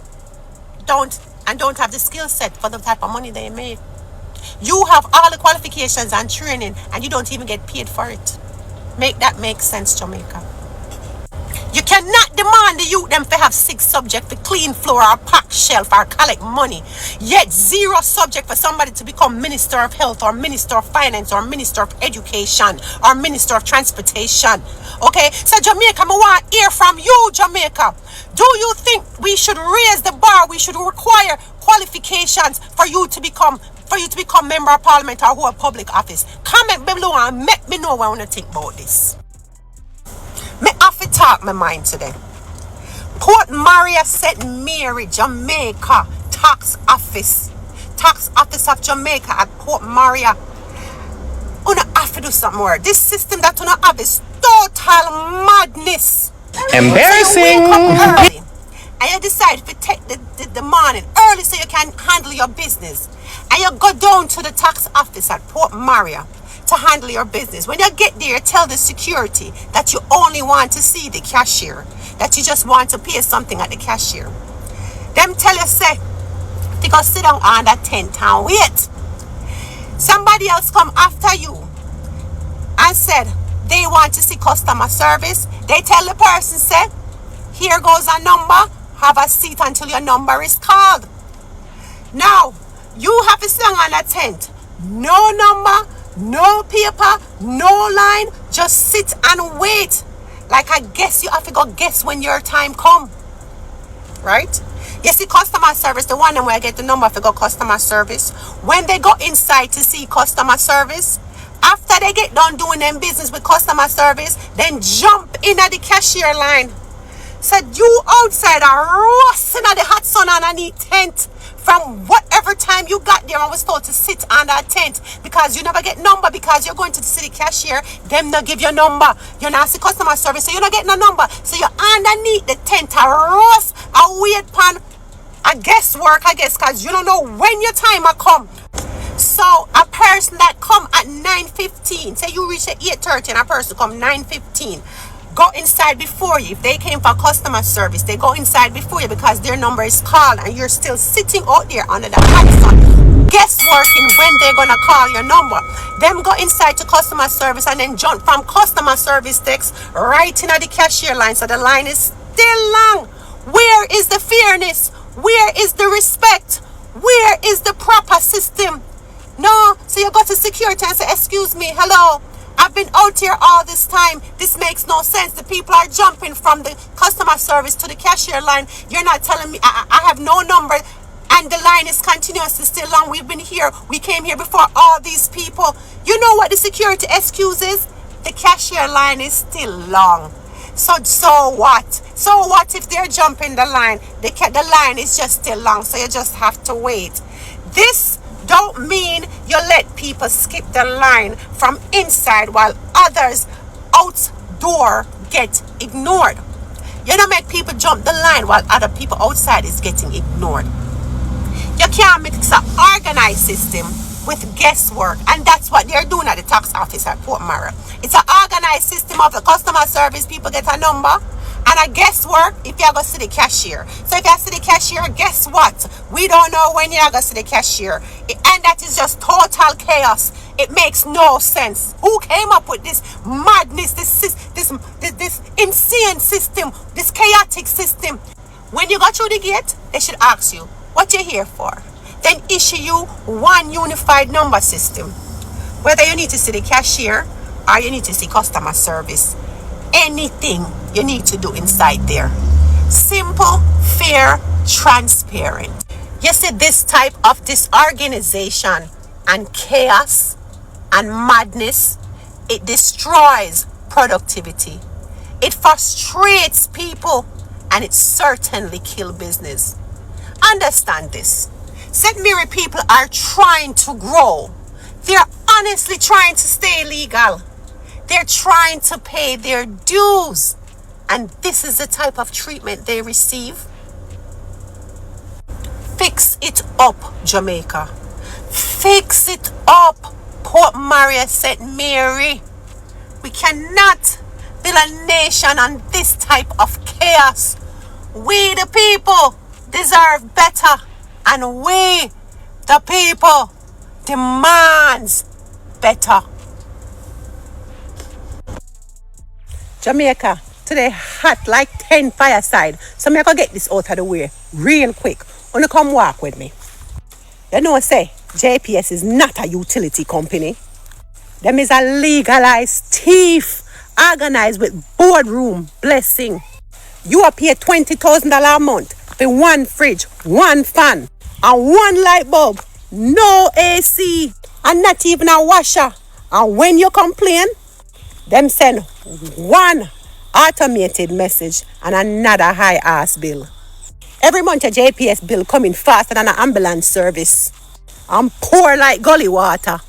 don't have the skill set for the type of money they make. You have all the qualifications and training and you don't even get paid for it. Make that make sense, Jamaica. You cannot demand the youth them to have 6 subjects for clean floor or pack shelf or collect money, yet 0 subject for somebody to become Minister of Health or Minister of Finance or Minister of Education or Minister of Transportation. Okay, so Jamaica, I want to hear from you, Jamaica. Do you think we should raise the bar? We should require qualifications for you to become member of parliament or hold public office? Comment below and make me know what I want to think about this. Me have to talk my mind today. Port Maria St. Mary, Jamaica, tax office of Jamaica at Port Maria. Una have to do something more. This system that una have is total madness. Embarrassing. So you wake up early and you decide to take the morning early so you can handle your business. And you go down to the tax office at Port Maria to handle your business. When you get there, tell the security that you only want to see the cashier, that you just want to pay something at the cashier. Them tell you, say, to go sit down on that tent and wait. Somebody else come after you and said they want to see customer service, they tell the person, say, here goes a number, have a seat until your number is called. Now, you have to sit on a tent. No number, no paper, no line, just sit and wait. Like I guess you have to go guess when your time come. Right? You see customer service, the one where I get the number to go customer service. When they go inside to see customer service, after they get done doing them business with customer service, then jump in at the cashier line. Said you outside are roasting at the hot sun underneath tent from whatever time you got there and was told to sit under a tent because you never get number because you're going to the city cashier, them not give you number. You're not see customer service, so you're not getting a number. So you're underneath the tent a roast, a weird pan, a guesswork, I guess, because you don't know when your time will come. So a person that come at 9:15, say you reach at 8:30 and a person come 9:15, go inside before you. If they came for customer service, they go inside before you because their number is called and you're still sitting out there under the hot sun, guessworking when they're gonna call your number. Them go inside to customer service and then jump from customer service text right in at the cashier line. So the line is still long. Where is the fairness? Where is the respect? Where is the proper system? No, so you go to security and say, excuse me, hello, I've been out here all this time. This makes no sense. The people are jumping from the customer service to the cashier line. You're not telling me I have no number and the line is continuously still long. We've been here. We came here before all these people. You know what the security excuse is? The cashier line is still long. So what? So what if they're jumping the line? The line is just still long, so you just have to wait. This don't mean you let people skip the line from inside while others outdoor get ignored. You don't make people jump the line while other people outside is getting ignored. You can't mix an organized system with guesswork, and that's what they're doing at the tax office at Port Mara. It's an organized system of the customer service. People get a number and a guesswork if you're going to see the cashier. So if you see the cashier, guess what? We don't know when you're going to see the cashier. And that is just total chaos. It makes no sense. Who came up with this madness, this insane system, this chaotic system? When you go through the gate, they should ask you, what you're here for? Then issue you one unified number system. Whether you need to see the cashier or you need to see customer service. Anything you need to do inside there. Simple, fair, transparent. You see, this type of disorganization and chaos and madness, it destroys productivity. It frustrates people and it certainly kills business. Understand this. St. Mary people are trying to grow. They're honestly trying to stay legal. They're trying to pay their dues. And this is the type of treatment they receive. Fix it up, Jamaica. Fix it up, Port Maria, St. Mary. We cannot build a nation on this type of chaos. We the people deserve better. And we the people demands better. Jamaica, today hot like 10 fireside. So I'm gonna get this out of the way real quick. Wanna come walk with me? You know say JPS is not a utility company. Them is a legalized thief organized with boardroom blessing. You are pay $20,000 a month for one fridge, one fan, and one light bulb. No AC and not even a washer. And when you complain, them send one automated message and another high ass bill. Every month a JPS bill coming faster than an ambulance service. And pour like gully water.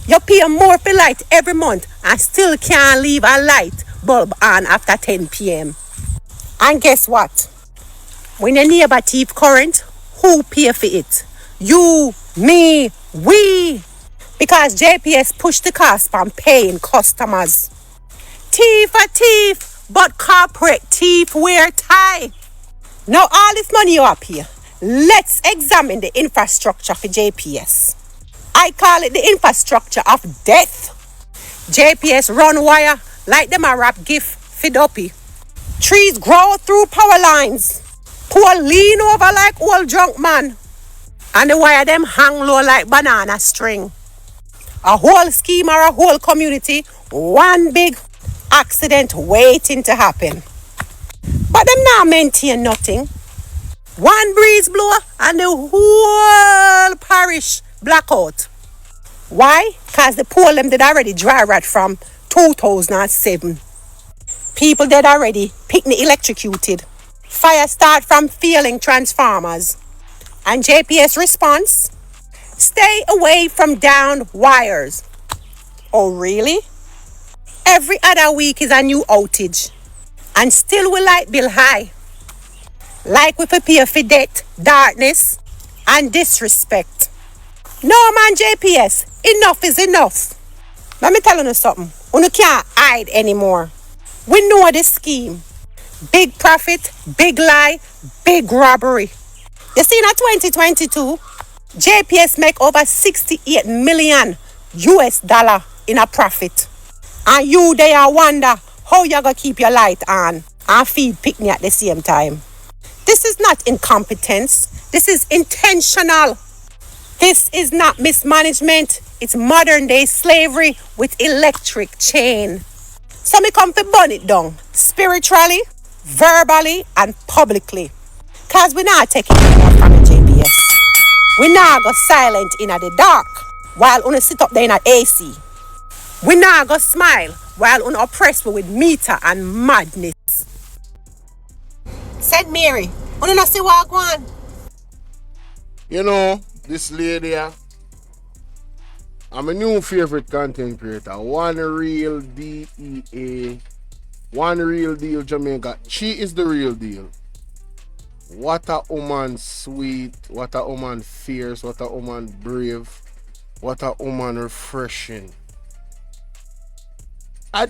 You pay more for light every month and still can't leave a light bulb on after 10 p.m. And guess what? When your neighbor thief current, who pay for it? You, me, we. Because JPS push the cost from paying customers. Thief a thief, but corporate thief wear tie. Now all this money you up here, let's examine the infrastructure for JPS. I call it the infrastructure of death. JPS run wire like them a rap gift for dopey. Trees grow through power lines. Poor lean over like old drunk man. And the wire them hang low like banana string. A whole scheme or a whole community, one big accident waiting to happen. But them not maintain nothing. One breeze blow and the whole parish blackout. Why? Because the pole them did already dry rot from 2007. People dead already, picnic electrocuted. Fire start from failing transformers. And JPS response? Stay away from downed wires. Oh really? Every other week is a new outage. And still we light bill high. Like we prepare for debt, darkness, and disrespect. No man JPS, enough is enough. Let me tell you something. You can't hide anymore. We know this scheme. Big profit, big lie, big robbery. You see, in 2022, JPS make over 68 million US dollar in a profit. And you there wonder how you gonna keep your light on and feed picnic at the same time. This is not incompetence. This is intentional. This is not mismanagement. It's modern day slavery with electric chain. So me come to burn it down spiritually, verbally, and publicly. Cause we not taking it more from the JPS. We not go silent in the dark while una sit up there in a AC. We not go smile while una oppress me with meter and madness. Said Mary, una not see what I want. You know, this lady here, I'm a new favorite content creator. One real DEA, one real deal Jamaica. She is the real deal. What a woman sweet, what a woman fierce, what a woman brave, what a woman refreshing.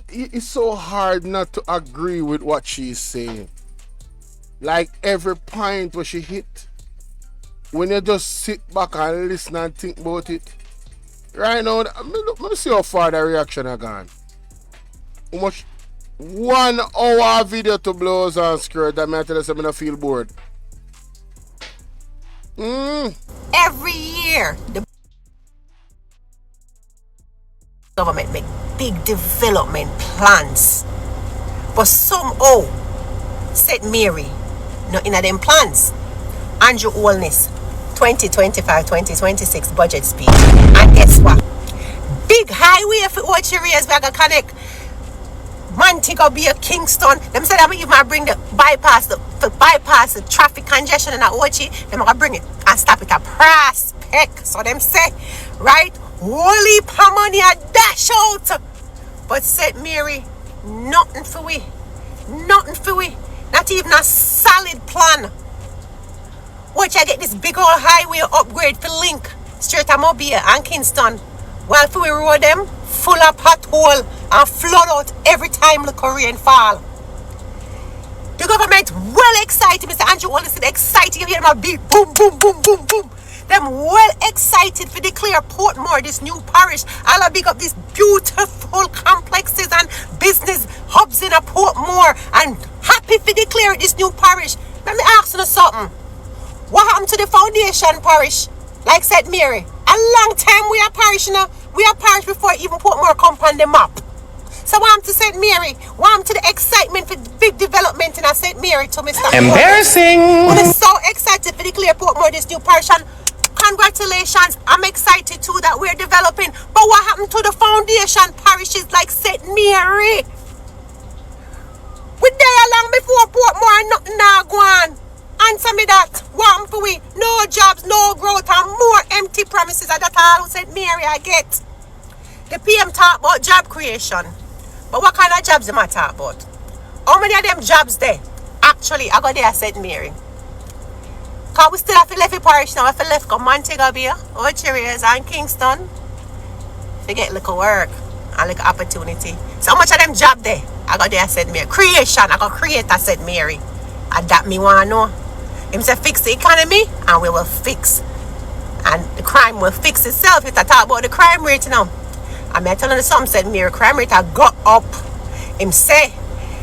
It's so hard not to agree with what she's saying. Like every point where she hit, when you just sit back and listen and think about it. Right now, let me see how far the reaction are gone. How much? 1 hour video to blows and skirt that may tell us I'm gonna feel bored. Every year, the government make big development plans. But somehow, said Mary, not in them plans. Andrew Olness, 2025-2026 budget speech. And guess what? Big highway for what areas we are gonna connect. Montego Bay, Kingston. Them said I'm even bring the bypass the traffic congestion in Ochi. Them gonna bring it and stop it at Prospect. So them say, right? Holy money a dash out. But said Mary, nothing for we. Nothing for we. Not even a solid plan. Watch I get this big old highway upgrade for link straight to Mobile and Kingston. While for we road them full of pothole and flood out every time the Korean fall. The government well excited. Mr. Andrew Wallace said excited. You hear them a beat boom, boom, boom, boom, boom. Them well excited to declare Portmore this new parish. I'll big up these beautiful complexes and business hubs in a Portmore and happy to declare this new parish. Let me ask you something. What happened to the foundation parish? Like said Mary, a long time we are parish now. We are parish before even Portmore come on the map. So what I'm to St. Mary, what I'm to the excitement for big development in a St. Mary to Mr. Embarrassing. I'm so excited for declare Portmore this new parish and congratulations. I'm excited too that we're developing. But what happened to the foundation parishes like St. Mary? We there long before Portmore and nothing now go on. Answer me that. What happened for we? No jobs, no growth, and more empty promises. And that's all St. Mary I get. The PM talk about job creation. But what kind of jobs am I talk about? How many of them jobs there? Actually, I got there at St. Mary. Because we still have to left the parish now. We have to left come Montego Bay, Ocheries, and Kingston. To get little work and little opportunity. So how much of them job there? I got there at St. Mary. Creation, I got create at St. Mary. And that me want to know. Him say fix the economy and we will fix. And the crime will fix itself. If I talk about the crime rate now. I mean, I tell you something, St. Mary crime rate go up. Him say,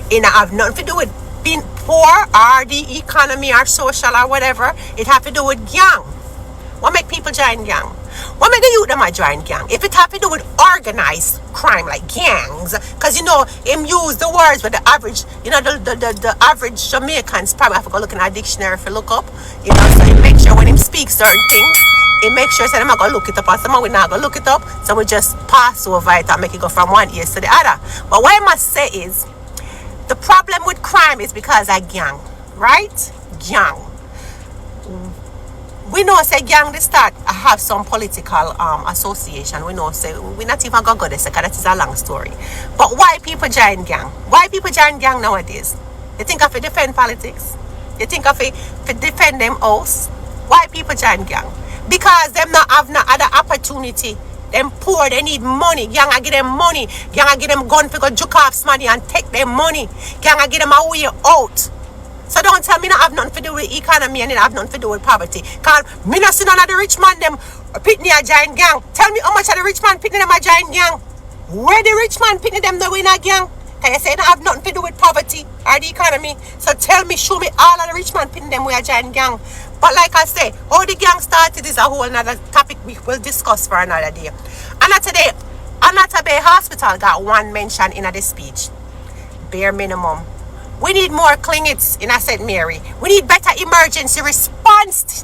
it have nothing to do with being poor or the economy or social or whatever. It have to do with gang. What make people join gang? What make the youth them join gang? If it have to do with organized crime like gangs, because you know him use the words with the average, you know, the average Jamaicans probably have to go look in our dictionary if you look up, you know, so he make sure when him speaks certain things, he make sure so I'm not gonna look it up, and some we not gonna look it up, so we just pass over it and make it go from one ear to the other. But what I must say is the problem with crime is because of gang, right? Gang. We know say gang they start have some political association. We know say we not even gonna go there because that is a long story. But why people join gang? Why people join gang nowadays? They think of it defend politics. They think of it to defend them house. Why people join gang? Because them not have no other opportunity. Them poor, they need money. Gang I give them money. Gang I give them gun for go juke off money and take their money. Gang I give them a way out. So don't tell me not have nothing to do with economy and it have nothing to do with poverty. Cause me not see none of the rich man them pitney a giant gang. Tell me how much of the rich man pitney them a giant gang. Where the rich man pitney them no in a gang? Can you say it have nothing to do with poverty or the economy? So tell me, show me all of the rich man pitney them with a giant gang. But like I say, how the gang started is a whole another topic we will discuss for another day. And today, Anata Bay Hospital got one mention in the speech. Bare minimum. We need more clinics in St. Mary. We need better emergency response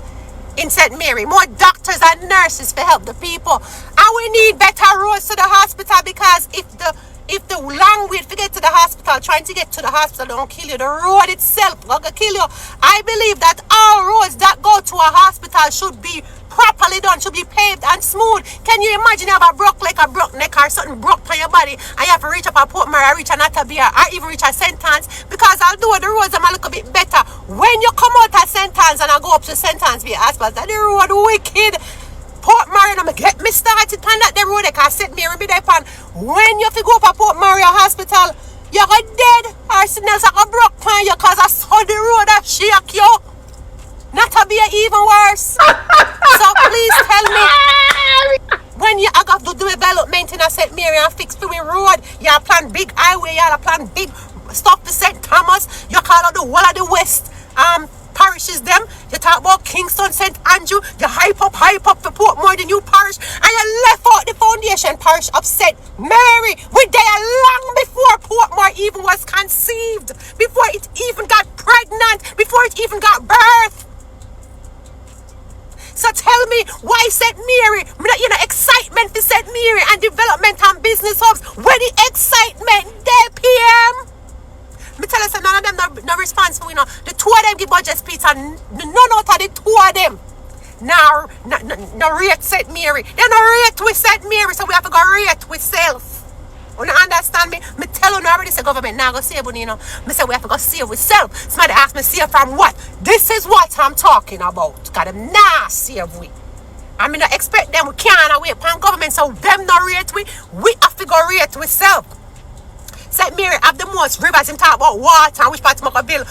in St. Mary. More doctors and nurses to help the people. And we need better roads to the hospital because if the long wait to get to the hospital, trying to get to the hospital don't kill you, the road itself will kill you. I believe that all roads that go to a hospital should be properly done, should be paved and smooth. Can you imagine you have a broke leg, a broke neck or something broke on your body and you have to reach up a Port Mary, reach a Natabia or even reach a St. Anne's? Because although the roads are a little bit better, when you come out of St. Anne's and I go up to St. Anne's via hospital, the road wicked. Port Mary, I'm get me started on that the road I can set me and be there on. When you have to go up a Port Mary Hospital, you go dead or signals are broke on you because I saw the road that shake you. Not to be even worse. So please tell me, when you are going to do development in a St. Mary and fix the road, you have plan big highway, you have plan big stuff to St. Thomas, you call out the wall of the West parishes them. You talk about Kingston, St. Andrew, you hype up for Portmore, the new parish, and you left out the foundation parish of St. Mary. We there long before Portmore even was conceived, before it even got pregnant, before it even got birth. So tell me, why St. Mary? You know, excitement for St. Mary and development and business hubs. Where the excitement there, PM? Me tell you, none of them no responsible, you know. The two of them give budget speech and none out of the two of them no rate St. Mary. They no rate with St. Mary, so we have to go rate with self. You understand me? Me tell you already, say government now go save, you know. Me say we have to go save with self. Somebody ask me save from what? This is what I'm talking about. Because them nah save we. I mean, I expect them, we can't wait upon government, so them no rate we have to go rate with self. St. Mary have the most rivers and talk about water and which part to build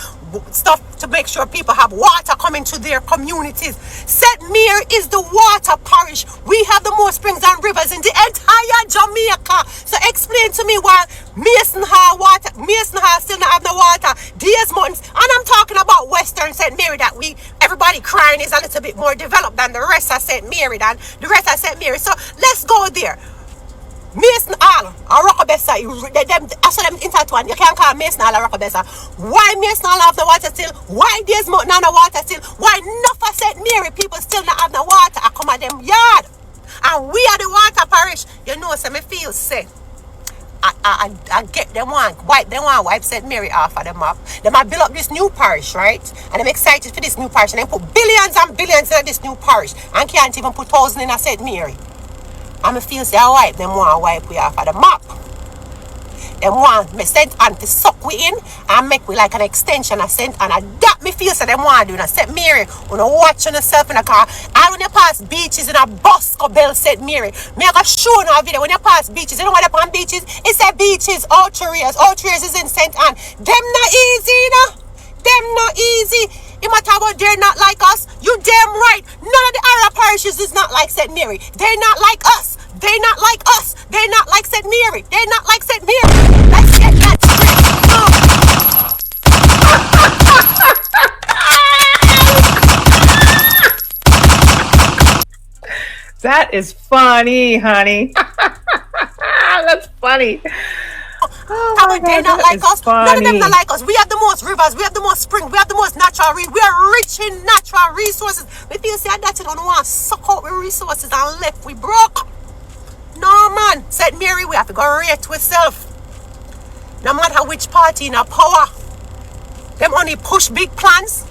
stuff to make sure people have water coming to their communities. St. Mary is the water parish. We have the most springs and rivers in the entire Jamaica. So explain to me why Mason Hall still not have no water. These months, and I'm talking about Western St. Mary that everybody crying is a little bit more developed than the rest of St. Mary, So let's go there. Mason Hall and Rockabessa, I saw them intertwined. You can't call Mason Hall and Rockabessa. Why Mason Hall have no water still? Why there's not no water still? Why enough of St. Mary people still not have no water? I come at them yard. And we are the water parish. You know, so me feel say I get them wipe St. Mary off of the map. They might build up this new parish, right? And I'm excited for this new parish. And they put billions and billions in this new parish. And can't even put thousands in a St. Mary. And I feel say I wipe we off of the map. Them want me St. Anne to suck we in and make we like an extension of St. Anne. And that me feel say them want to do. And St. Mary, when you watch yourself in a car, and when you pass beaches in a bus go Bell St. Mary, me I go show you a video when you pass beaches. You know what they on beaches? It's a beaches, Outriers. Outriers is in St. Anne. Them not easy, you know. Them not easy. You might talk about they're not like us. You damn right. None of the Arab parishes is not like St. Mary. They're not like us. They not like us. They not like St. Mary. They not like St. Mary. Let's get that straight. That is funny, honey. That's funny. Oh they not like us. Funny. None of them not like us. We have the most rivers. We have the most spring. We have the most natural. We are rich in natural resources. If you say that you don't want to suck out the resources and left, we broke. No man, St. Mary, we have to go rate ourselves. No matter which party in our power, them only push big plans,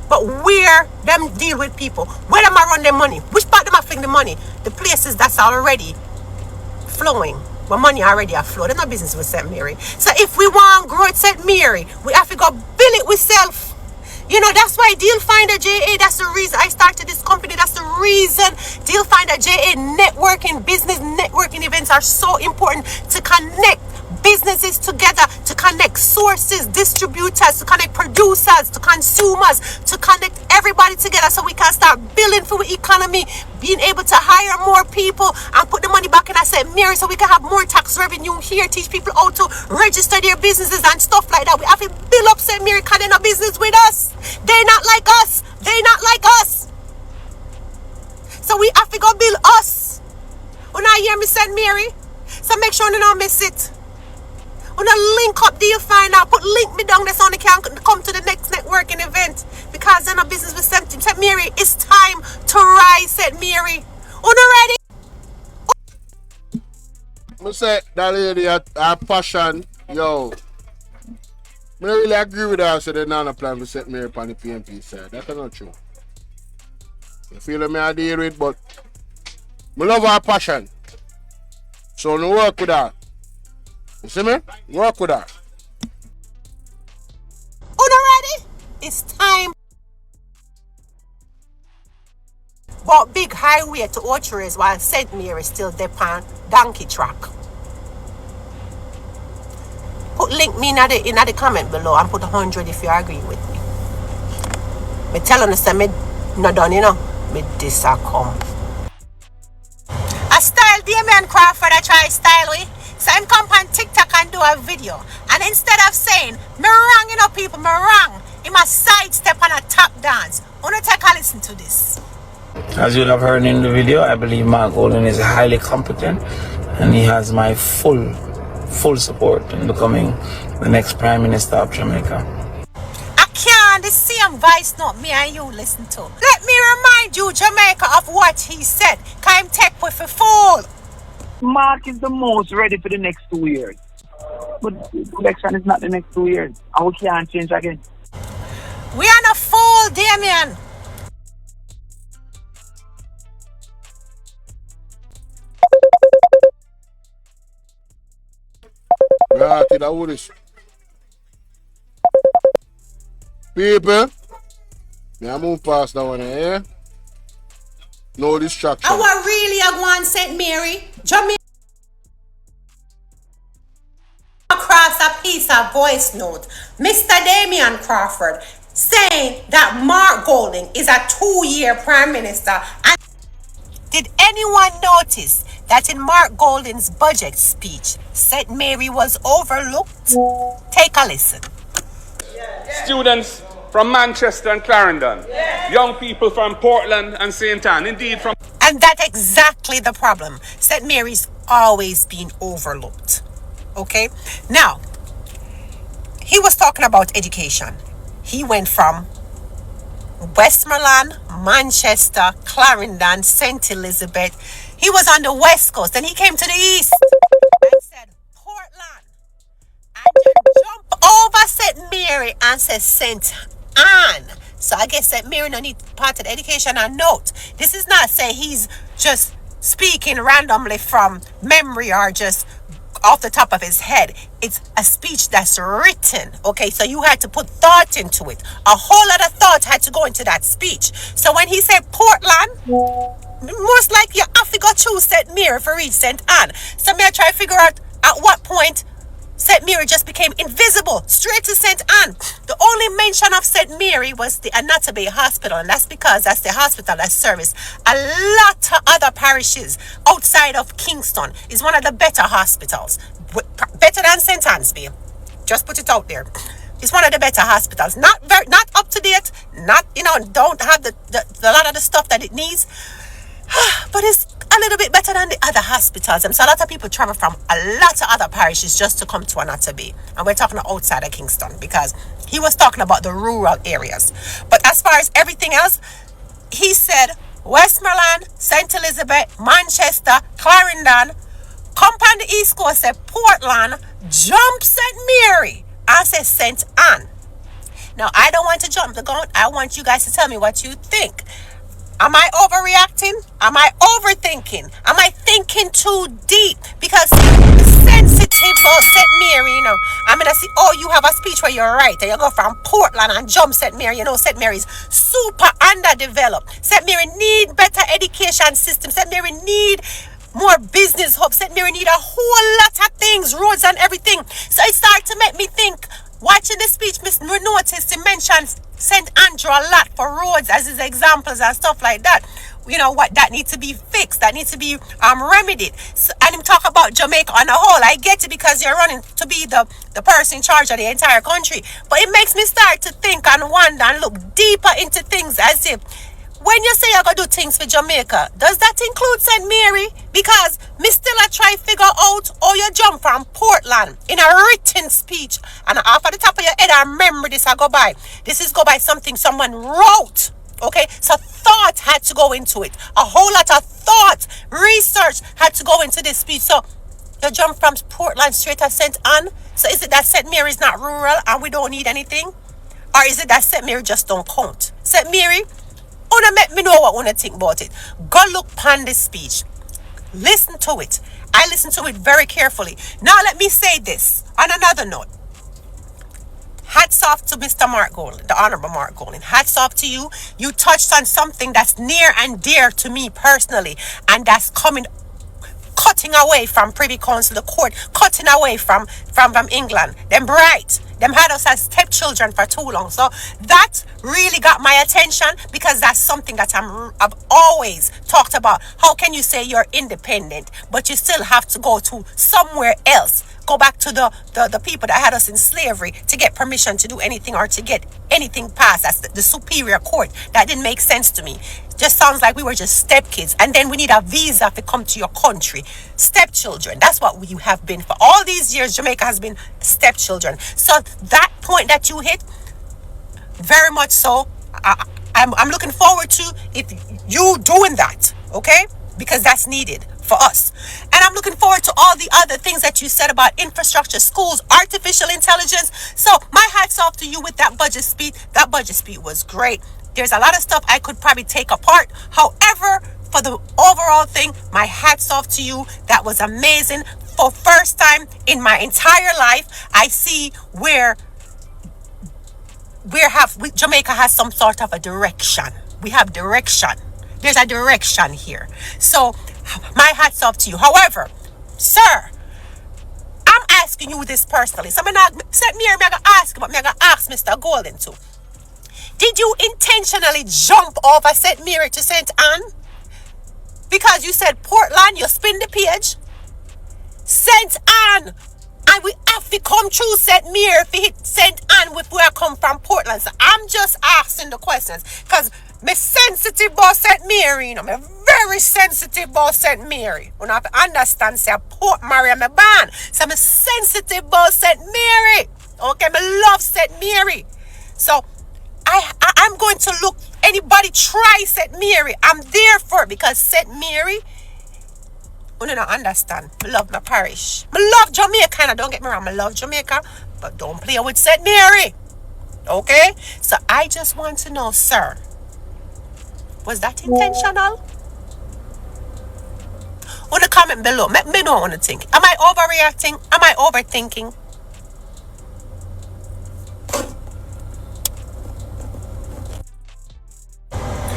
but where them deal with people, where them I run their money, which part them I fling the money, the places that's already flowing. But money already are flowed. There's no business with St. Mary. So if we want to grow at St. Mary, we have to go build it ourselves. You know, that's why Deal Finder JA, that's the reason I started this company. That's the reason Deal Finder JA networking, business networking events are so important to connect businesses together, to connect sources, distributors, to connect producers, to consumers, to connect everybody together so we can start building for the economy, being able to hire more people and put the money back in St. Mary so we can have more tax revenue here, teach people how to register their businesses and stuff like that. We have to build up St. Mary because they're not business with us. They're not like us. They're not like us. So we have to go build us. When I hear me St. Mary, so make sure you don't miss it. When I link up Deal Finder, put link me down there so they can come to the next networking event. Because they're not business with St. Mary. It's time to rise, St. Mary. Ready? I say that lady her passion, yo. I don't really agree with her, so they're not applying for St. Mary on the PMP side. That's not true. You feel me I deal with, but I love her passion. So I work with her. You see me? Work with her. Ready? It's time. But big highway to Orchards while St. Mary still depend donkey track. Put link me in the comment below and put 100 if you agree with me. Me tell you say me not done, you know. Me this a come. I style Damian Crawford, I try style we. So I'm come on TikTok and do a video. And instead of saying, me wrong, you know people, me wrong, he must sidestep on a tap dance. Wanna take a listen to this. As you have heard in the video, I believe Mark Golden is highly competent and he has my full support in becoming the next Prime Minister of Jamaica. I can't the same voice note me and you listen to. Let me remind you, Jamaica, of what he said. Can take with a fool. Mark is the most ready for the next 2 years. But the election is not the next 2 years. And we can't change again. We are not fool, Damien. Right, that would is. People, I move past that one here. No distraction. I want really a one St. Mary. Jamaica across a piece of voice note. Mr. Damian Crawford saying that Mark Golding is a 2-year Prime Minister. And did anyone notice that in Mark Golding's budget speech, St. Mary was overlooked? Take a listen. Students from Manchester and Clarendon, young people from Portland and St. Ann, indeed from... And that's exactly the problem. St. Mary's always been overlooked. Okay? Now, he was talking about education. He went from Westmoreland, Manchester, Clarendon, St. Elizabeth. He was on the West Coast. Then he came to the East and said Portland. And then jump over St. Mary and said St. Anne. So I guess St. Mary no need part of the education and note. This is not say he's just speaking randomly from memory or just off the top of his head. It's a speech that's written. Okay, so you had to put thought into it. A whole lot of thought had to go into that speech. So when he said Portland, most likely you have to go choose St. Mary for reach St. Anne. So me I try to figure out at what point St. St. Mary just became invisible, straight to St. Anne. The only mention of St. Mary was the Anatomy Hospital, and that's because that's the hospital that services a lot of other parishes outside of Kingston. It's one of the better hospitals, better than St. Anne's, babe. Just put it out there. It's one of the better hospitals. Not up to date. Not, don't have the lot of the stuff that it needs. But it's a little bit better than the other hospitals. And so a lot of people travel from a lot of other parishes just to come to Anatomy. And we're talking outside of Kingston because he was talking about the rural areas. But as far as everything else, he said Westmoreland, St. Elizabeth, Manchester, Clarendon, come on the East Coast, said Portland, jump St. Mary. I said St. Anne. Now, I don't want to jump the gun. I want you guys to tell me what you think. Am I overreacting? Am I overthinking? Am I thinking too deep? Because sensitive about St. Mary, I'm going to see, you have a speech where you're right. And you go from Portland and jump St. Mary. St. Mary's super underdeveloped. St. Mary need better education system. St. Mary need more business hubs. St. Mary need a whole lot of things, roads and everything. So it started to make me think, watching the speech, Miss noticed he mentions St. Andrew a lot for roads as his examples and stuff like that. What that needs to be fixed, that needs to be remedied. So, and him talk about Jamaica on the whole. I get it because you're running to be the person in charge of the entire country. But it makes me start to think and wonder and look deeper into things as if, when you say you're going to do things for Jamaica, does that include St. Mary? Because me still I try to figure out how you jump from Portland in a written speech. And off at the top of your head, I remember this, I go by. This is go by something someone wrote. Okay? So thought had to go into it. A whole lot of thought, research had to go into this speech. So you jump from Portland straight to St. Anne. So is it that St. Mary is not rural and we don't need anything? Or is it that St. Mary just don't count? St. Mary, wanna make me know what wanna think about it. Go look upon this speech. Listen to it. I listened to it very carefully. Now let me say this on another note. Hats off to Mr. Mark Golding, the Honorable Mark Golding. Hats off to you. You touched on something that's near and dear to me personally, and that's cutting away from Privy Council, the court, cutting away from England. Them bright. Them had us as stepchildren for too long. So that really got my attention because that's something that I've always talked about. How can you say you're independent, but you still have to go to somewhere else? Go back to the people that had us in slavery to get permission to do anything or to get anything passed. That's the superior court. That didn't make sense to me. Just sounds like we were just stepkids. And then we need a visa to come to your country. Stepchildren. That's what you have been. For all these years, Jamaica has been stepchildren. So that point that you hit, very much so, I'm looking forward to you doing that. Okay? Because that's needed for us. And I'm looking forward to all the other things that you said about infrastructure, schools, artificial intelligence. So my hats off to you with that budget speech. That budget speech was great. There's a lot of stuff I could probably take apart. However, for the overall thing, my hats off to you. That was amazing. For first time in my entire life, I see where Jamaica has some sort of a direction. We have direction. There's a direction here. So my hats off to you. However, sir, I'm asking you this personally. So I'm going to ask, but I'm going to ask Mr. Golden too. Did you intentionally jump over St. Mary to St. Anne? Because you said Portland, you spin the page. St. Anne. And we have to come through St. Mary if we hit St. Anne with where I come from, Portland. So I'm just asking the questions. Because I'm sensitive about St. Mary. I'm very sensitive about St. Mary. You have to understand, say, Port Mary, I'm a band. So I'm sensitive about St. Mary. Okay, I love St. Mary. So I'm going to look, anybody try St. Mary, I'm there for it because St. Mary, you don't understand. I love my parish. I love Jamaica, and don't get me wrong, I love Jamaica, but don't play with St. Mary. Okay? So I just want to know, sir, was that intentional? On the comment below, let me know what you think. Am I overreacting? Am I overthinking?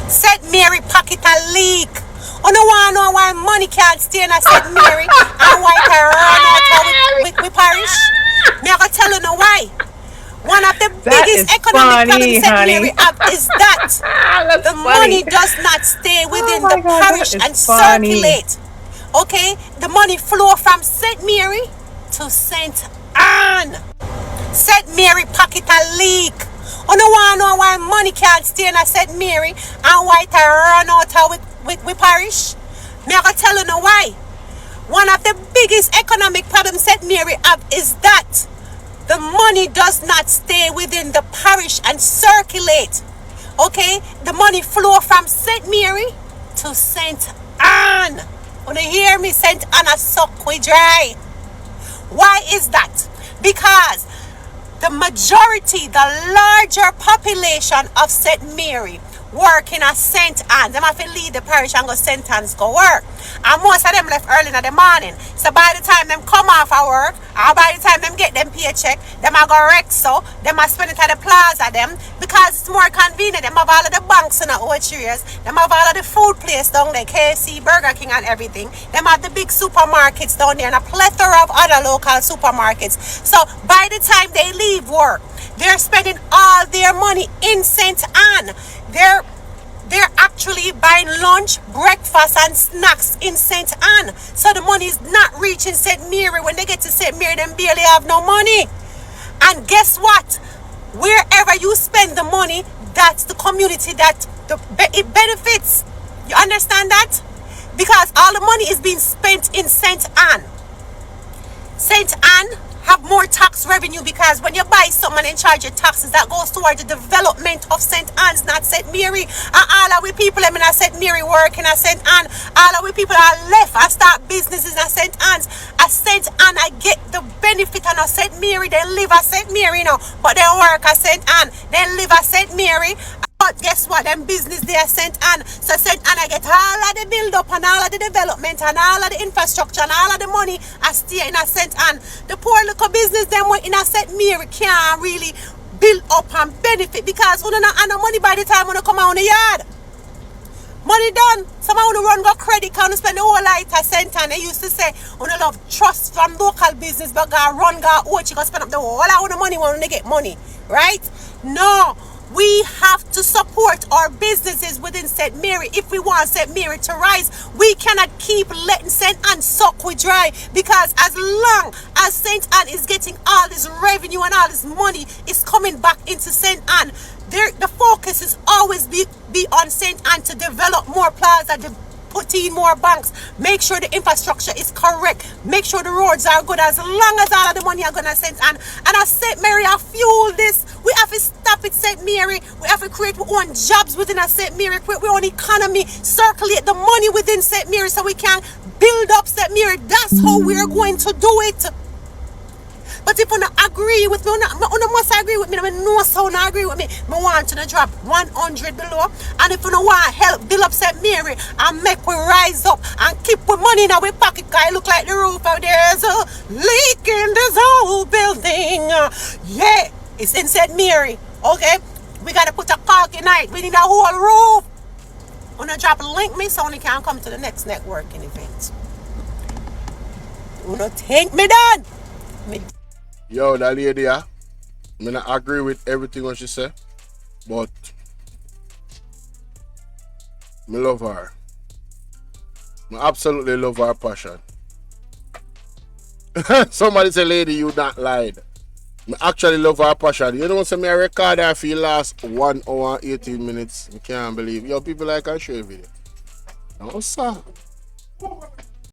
St. Mary pocket a leak. Oh no one know why money can't stay in a St. Mary and why it run out with parish. biggest is economic problem funny, St. honey. Mary have is that the money does not stay within my the God, parish that is and funny. circulate. Okay? The money flow from St. Mary to St. Anne. St. Mary pocket a leak. You don't want to know why money can't stay in a St. Mary and why it run out with parish? Me I go tell you know why. One of the biggest economic problems St. Mary have is that the money does not stay within the parish and circulate. Okay? The money flow from St. Mary to St. Anne. When you hear me, St. Anne suck we dry. Why is that? Because the majority, the larger population of St. Mary work in a St. Anne's. Them have to leave the parish and go St. Anne's go work. And most of them left early in the morning. So by the time them come off of work, or by the time them get them paycheck, them are go wreck so, them are spend it at the plaza them, because it's more convenient. Them have all of the banks in the old areas. Them have all of the food place down there, KFC, Burger King and everything. Them have the big supermarkets down there and a plethora of other local supermarkets. So by the time they leave work, they're spending all their money in St. Anne. They're actually buying lunch, breakfast, and snacks in St. Anne. So the money is not reaching St. Mary. When they get to St. Mary, they barely have no money. And guess what? Wherever you spend the money, that's the community that it benefits. You understand that? Because all the money is being spent in St. Anne. St. Anne have more tax revenue because when you buy something and charge your taxes, that goes toward the development of St. Anne's, not St. Mary. And all of we people in St. Mary working at St. Anne, all of we people are left and start businesses at St. Anne's. At St. Anne, I get the benefit of St. Mary. They live at St. Mary now, but they work at St. Anne. They live at St. Mary. But guess what? Them business there St. Anne. So St. Anne I get all of the build up and all of the development and all of the infrastructure and all of the money I stay in a St. Anne. The poor little business them in a St. Mary can't really build up and benefit because you don't have no money by the time when you come out on the yard. Money done. Some of you run go credit card and spend the whole life at St. Anne. They used to say, you love trust from local business, but go run, go watch, you go spend up the whole lot of the money when they get money. Right? No. We have to support our businesses within St. Mary if we want St. Mary to rise. We cannot keep letting St. Anne suck we dry because as long as St. Anne is getting all this revenue and all this money is coming back into St. Anne, the focus is always be on St. Anne to develop more plaza, put in more banks, make sure the infrastructure is correct, make sure the roads are good as long as all of the money are going to St. Anne. And as St. Mary are fuel this, we have to stop it St. Mary. We have to create our own jobs within a St. Mary, create our own economy, circulate the money within St. Mary so we can build up St. Mary. That's how we're going to do it. But if you don't agree with me, you must agree with me. I know so not agree with me. I want you to drop 100 below. And if you don't want help build up St. Mary and make we rise up and keep the money in our pocket, because it look like the roof out there is a leak in this whole building. Yeah, it's in St. Mary. Okay? We got to put a caulk in it. We need a whole roof. I'm going to drop a link me so you can come to the next networking event. You don't think me done? Yo, that lady, I mean, I agree with everything what she said, but I love her. I absolutely love her passion. Somebody say, lady, you not lied. I actually love her passion. You know what I record her for the last 1 hour and 18 minutes. I can't believe. Yo, people like I share video. No, sir.